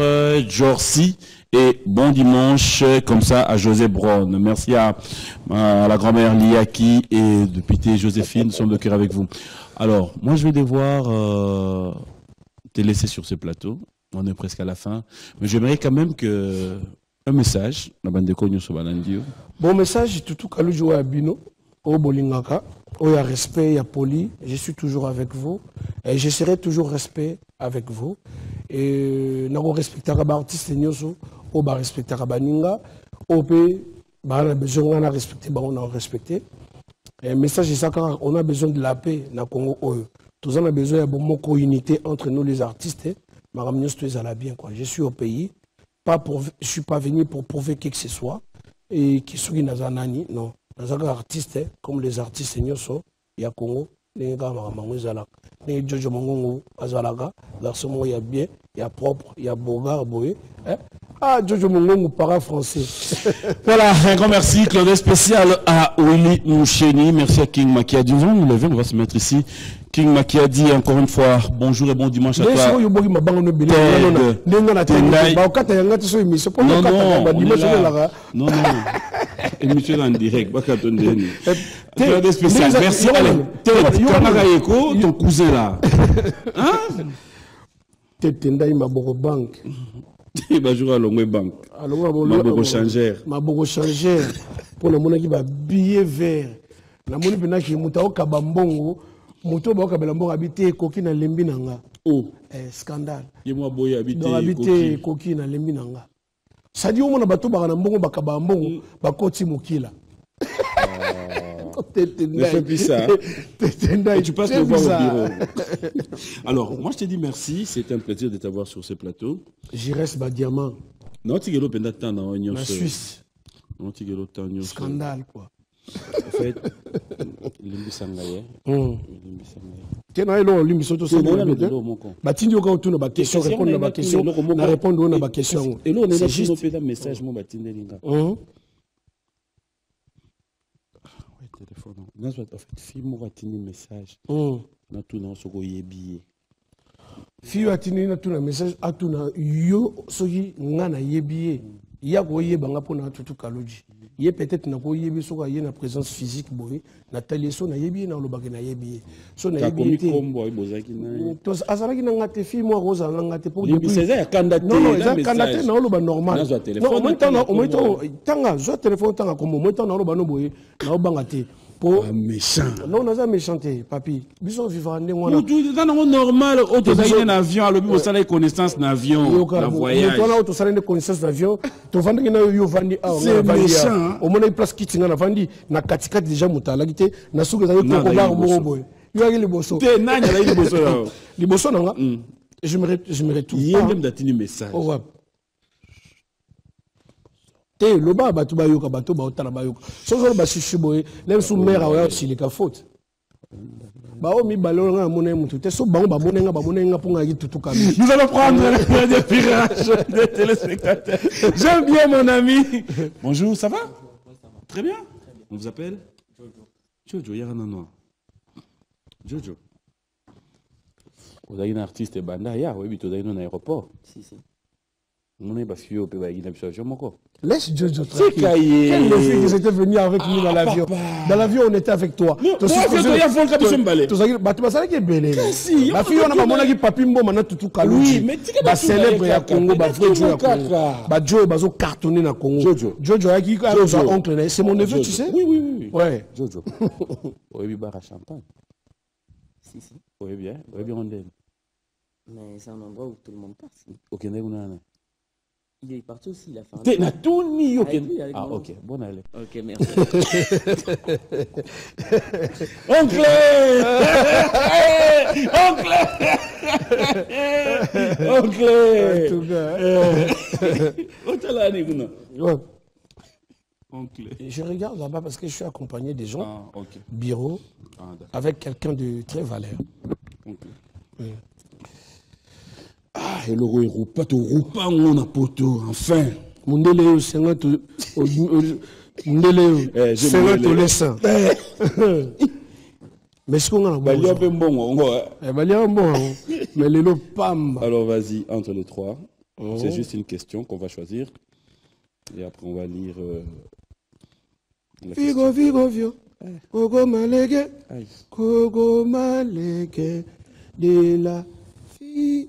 Jorsi. Et bon dimanche, comme ça, à José Brown. Merci à la grand-mère Liaki et député Joséphine, nous sommes de cœur avec vous. Alors, moi, je vais devoir te laisser sur ce plateau. On est presque à la fin. Mais j'aimerais quand même que un message, bon message, tout Kaloujoua Abino, au Bolingaka, où il y a respect, il y a poli. Je suis toujours avec vous. Et je serai toujours respect avec vous. Et nous respectons les artistes, on va respecter les baninga, on a besoin de respecter, on a respecté. Et message c'est ça, on a besoin de la paix dans le Congo. Tous on a besoin de beaucoup unité entre nous les artistes. Je suis au pays, je ne suis pas venu pour prouver qui que ce soit. Et qui sont non. Dans les artistes, comme les artistes, il y a Congo, il y a Jojo Mongongo, il y a bien, il y a propre, il y a Bogar, Boé. Ah, Jojo Mongongo, para français. Voilà, un grand merci. Claude spécial à Willy Moucheni. Merci à King Makiadi. On va se mettre ici. King Makiadi, encore une fois, bonjour et bon dimanche à toi. Non, émission en direct. Claude spécial. Merci. Ton cousin là. Bank. Il va jouer à Longwe Bank. Maboko changeur. Maboko changeur. Pour le monde qui va billet vert. La monnaie pena qui mutao kabambongo. Muto ba kabambongo habité koki na lembi nanga. Oh. Scandale. Yemo boy habité koki na lembi nanga. Ça dit au monde bato ba na mbongo ba kabambongo ba koti mukila. Ne fais plus ça. Et tu passes le voir au bureau. Alors, moi je te dis merci, c'est un plaisir de t'avoir sur ce plateau. J'y reste bas diamant. Non, tu es là la Suisse. Non, tu es là scandale quoi. En fait, limbi sangaye. Tu n'as pas limbi soto ça. Batindi au tu n'as question, répondre à ma question, na répondre à ma question. Et là on est juste un message mon batindi linga. Téléphone. En fait, fille m'a tenu message. Na tout na soko yebiye. Fille a tenu na tout na message a tout na yo soki ngana yebiye. Il y a quoi banga pour na tutu kaloji. Il y a peut-être na quoi yebi so y a na présence physique boy. Nathalie so na yebi na lobaki na yebi. So na yebi te. Kombo ibozaki na. To azalaki na ngate fille moi Rosa na ngate pour depuis. C'est ça candidat. Non, ça candidat na loba normal. Non, au moins tanga zo téléphone tanga comme au moins tanga loba no boy na obanga te. Méchant. Non, on a méchanté, papi. Bison vivant, on a. Tout normal. Auto un avion, le but de connaissance d'avion, la voyage. On a auto de connaissance d'avion. Tu vas vendre yo vandi ah. C'est méchant. Au moins place qui tient na vandi na katika déjà mutala kité na suka za yo ko ba mo boy. Yo ali liboso. Te nanya la liboso. Liboso nanga. Je me retourne. Il y a même datini message. Le bas bato ba yoka bato ba otala ba yoka sozo ba shishiboye même sous mère wa silika faute ba o mi balonga mona mutu te so bango ba monenga ponga ki tutuka. Nous allons prendre le défilage des téléspectateurs. J'aime bien mon ami. Bonjour, ça va? Très bien. On vous appelle Jojo Yaranano. Jojo. Vous avez un artiste banda ya oui tu dans aéroport. Si. On est parce que vous avez une habituation encore. Laisse Jojo tranquille. Quel le fait que j'étais venu avec nous dans l'avion. Dans l'avion, on était avec toi. Tu sais que tu as fait le Tu as fait belé. La fille, on a pas dit papi mbo maintenant tout Kalouji. Oui, mais tu as célèbre à Congo, ba vrai Joe à Congo. Ba Joe bazo cartonné na Congo. Jojo a qui son oncle, c'est mon neveu, tu sais? Oui. Ouais. Jojo. Oui, bar à champagne. Si. Oui bien, on dit. Mais c'est un endroit où tout le monde passe. OK, on il est parti aussi, il a fait un... T'es na tout ni ok. Ah, ok, bon allez. Ok, merci. Oncle Oncle. Je regarde là-bas parce que je suis accompagné des gens. Bureau, avec quelqu'un de très valeur. Oui. Ah, et le roi pas tout roupa on a poto enfin. Mundele 50 Mundele 50 laissant. Mais ce qu'on a Balia peu bon Balia bon mais le pam. Alors vas-y entre les trois. C'est juste une question qu'on va choisir et après on va lire Figo vio. Kogo malege de la fille.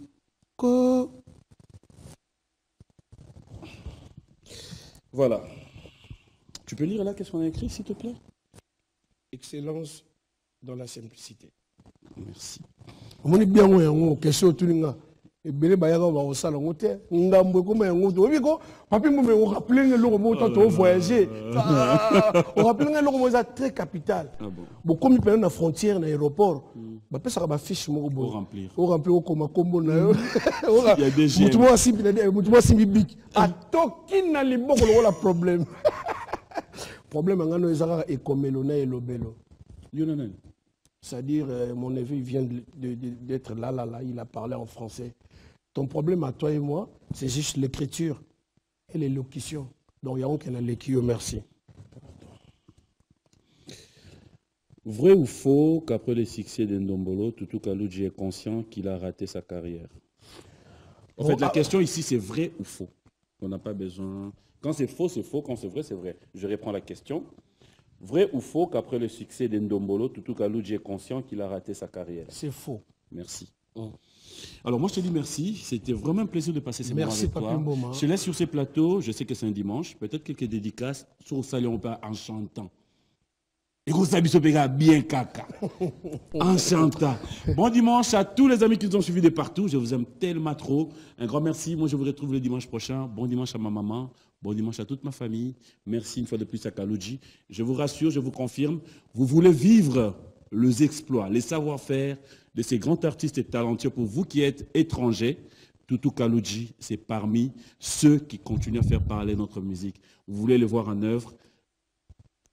Voilà. Tu peux lire là qu'est-ce qu'on a écrit, s'il te plaît? Excellence dans la simplicité. Merci. On est bien loin, question tout le monde. Et bien, il y a un salon, on est comme un autre. Oui, papi, on rappelle que l'on voyager. On rappelle que l'on très capital. Bon, comme il y a une frontière, un aéroport, ça va fiche pour remplir. On remplir comme combo. Il y a des gens. Si big. À Tokin, n'a pas de problème. Problème, c'est comme Elona et Lobelo. C'est-à-dire, mon neveu vient d'être là, il a parlé en français. Ton problème à toi et moi, c'est juste l'écriture et l'élocution. Donc, il y a aucun élocution, merci. Vrai ou faux qu'après le succès d'Ndombolo, Tutu Kalouji est conscient qu'il a raté sa carrière? En fait, la question ici, c'est vrai ou faux? On n'a pas besoin... Quand c'est faux, c'est faux. Quand c'est vrai, c'est vrai. Je reprends la question. Vrai ou faux qu'après le succès d'Ndombolo, Tutu Kalouji est conscient qu'il a raté sa carrière? C'est faux. Merci. Alors moi je te dis merci, c'était vraiment un plaisir de passer ces moments avec toi. Je te laisse sur ces plateaux, je sais que c'est un dimanche, peut-être quelques dédicaces sur le salon en chantant. Et qu'on s'habille bien caca. En chantant. Bon dimanche à tous les amis qui nous ont suivis de partout, je vous aime tellement trop. Un grand merci, moi je vous retrouve le dimanche prochain. Bon dimanche à ma maman, bon dimanche à toute ma famille. Merci une fois de plus à Kalouji. Je vous rassure, je vous confirme, vous voulez vivre les exploits, les savoir-faire de ces grands artistes et talentueux. Pour vous qui êtes étrangers, Tutu Kalouji, c'est parmi ceux qui continuent à faire parler notre musique. Vous voulez le voir en œuvre,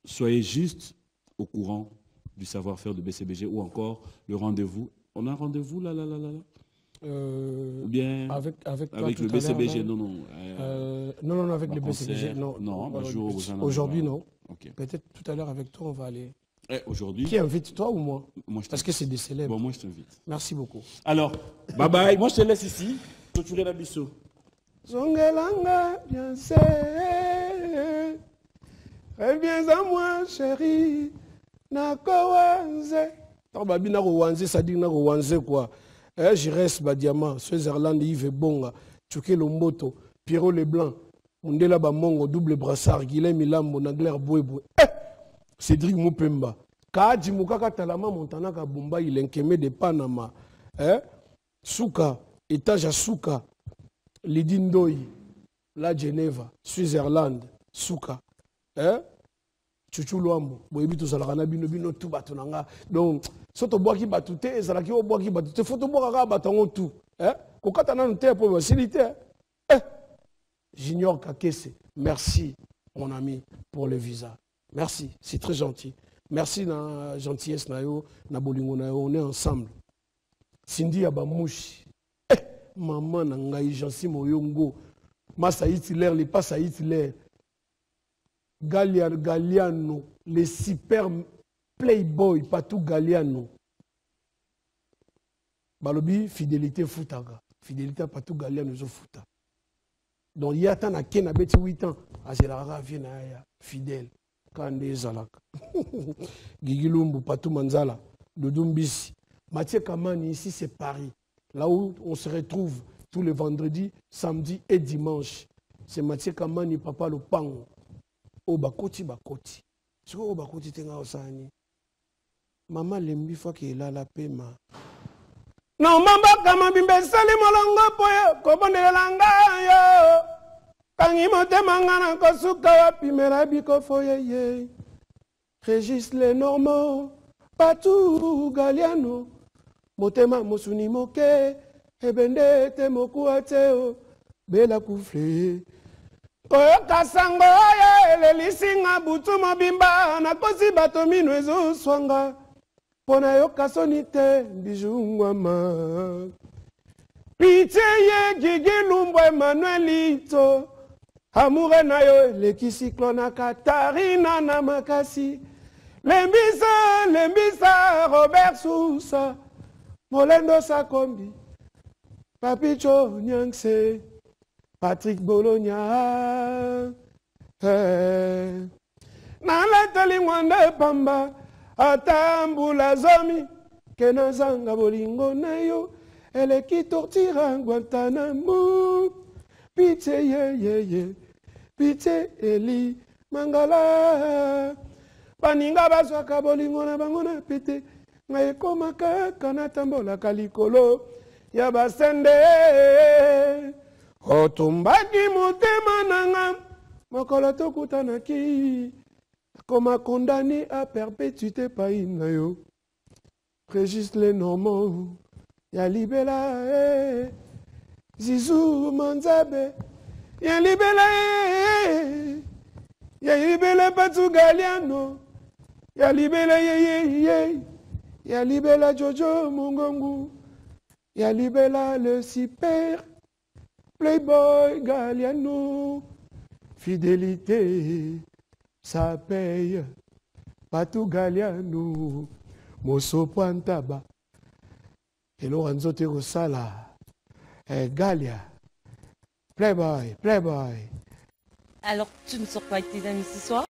soyez juste au courant du savoir-faire de BCBG ou encore le rendez-vous. On a un rendez-vous là ou bien avec le BCBG, non, avec le BCBG, non. Aujourd'hui, non. Okay. Peut-être tout à l'heure avec toi, on va aller. Aujourd'hui. Qui invite, toi ou moi? Parce que c'est des célèbres. Bon, moi, je t'invite. Merci beaucoup. Alors, bye bye. Moi, je te laisse ici. Clôturer la biseau. Zongelanga, bien c'est. Reviens à moi, chérie. Nakowanze. Babi Nakowanze, ça dit Nakowanze quoi. Je reste Badiama, Switzerland, Yves Bonga, Tchouké Lomboto, Pierrot Leblanc, Mundela Bamongo, double brassard, Guilhem Milambo, Nagler Bouéboué. Cédric Moupemba. Kaadji Moukaka Talama, Montanaka Bumba, il enkeme de Panama. Souka, étage à Souka, Lidindoy, la Geneva, Switzerland, Souka. Chuchu Luambo, boyebi to salakana bino bino tout batonanga. Donc soto boaki batute, salaki o boaki batute, foto boaka batango tout. Kokata na nte pour facilité. Junior Kakese, merci mon ami pour le visa. Merci, c'est très gentil. Merci na gentillesse na yo, na bolingo na yo, on est ensemble. Cindy Abamouchi. Maman na ngai Jansi Moyongo. Massa Hitler, les pas Hitler. Galliano, les super playboy, pas tout Galliano. Balobi, fidélité foutaga. Fidélité pas tout Galliano, zo fouta. Donc, il y a tant à Ken à 8 ans. Ah, c'est la ravine, fidèle. Kande Zalak. Gigilumbu, pas tout Manzala. Dodumbisi. Mathieu Kamani, ici, c'est Paris. Là où on se retrouve tous les vendredis, samedi et dimanche. C'est Mathieu Kamani, Papa Lopango. O bakoti bakoti. Ce que o bakoti tenga osani. Maman lembi fois qu'il a la pema. Non mamba kama bimbe sali molongo poyo kobondela langa yo. Kangi motema ngana kosuka wapi merabi ko foyeye. Régis les Normands, Patou Galliano. Motema mosuni moke, ebende te moku ateo, bela koufle. Oyo kasango ye lelisinga butu mobimba na kosi bato mino ezo swanga pona yo kasoni te bijungwama pitié ye Gigi Lumbo Emmanuel Ito amoure na yo lekisi klona Katarina na makasi lembisa Robert Sousa Molendo Sakombi Papicho Nyangse Patrick Bologna, Nalatali Wande Pamba, Atambula Zomi, Kenazanga Bolingo Nayo, elle qui tortira Guantanamo, Pitié ye, Pitié Eli, Mangala, Paninga Baswaka Bolingo na Bangona Pite, Ngaeko Maka, Kanatambola Kalikolo, Yabasende. Otumbaki motema nanga mokolo tokutanaki koma condamné à perpétuité païna yo Régis les Normands ya libela Zizou Manzabe ya libela Patou Galliano ya libela ya libela Jojo Mongongu ya libela le super Playboy Galliano, fidélité, ça paye. Patou Galliano, Mosso Pointaba. Et Lorenzo Terosala, Gallia, Playboy. Alors, tu ne sors pas avec tes amis ce soir?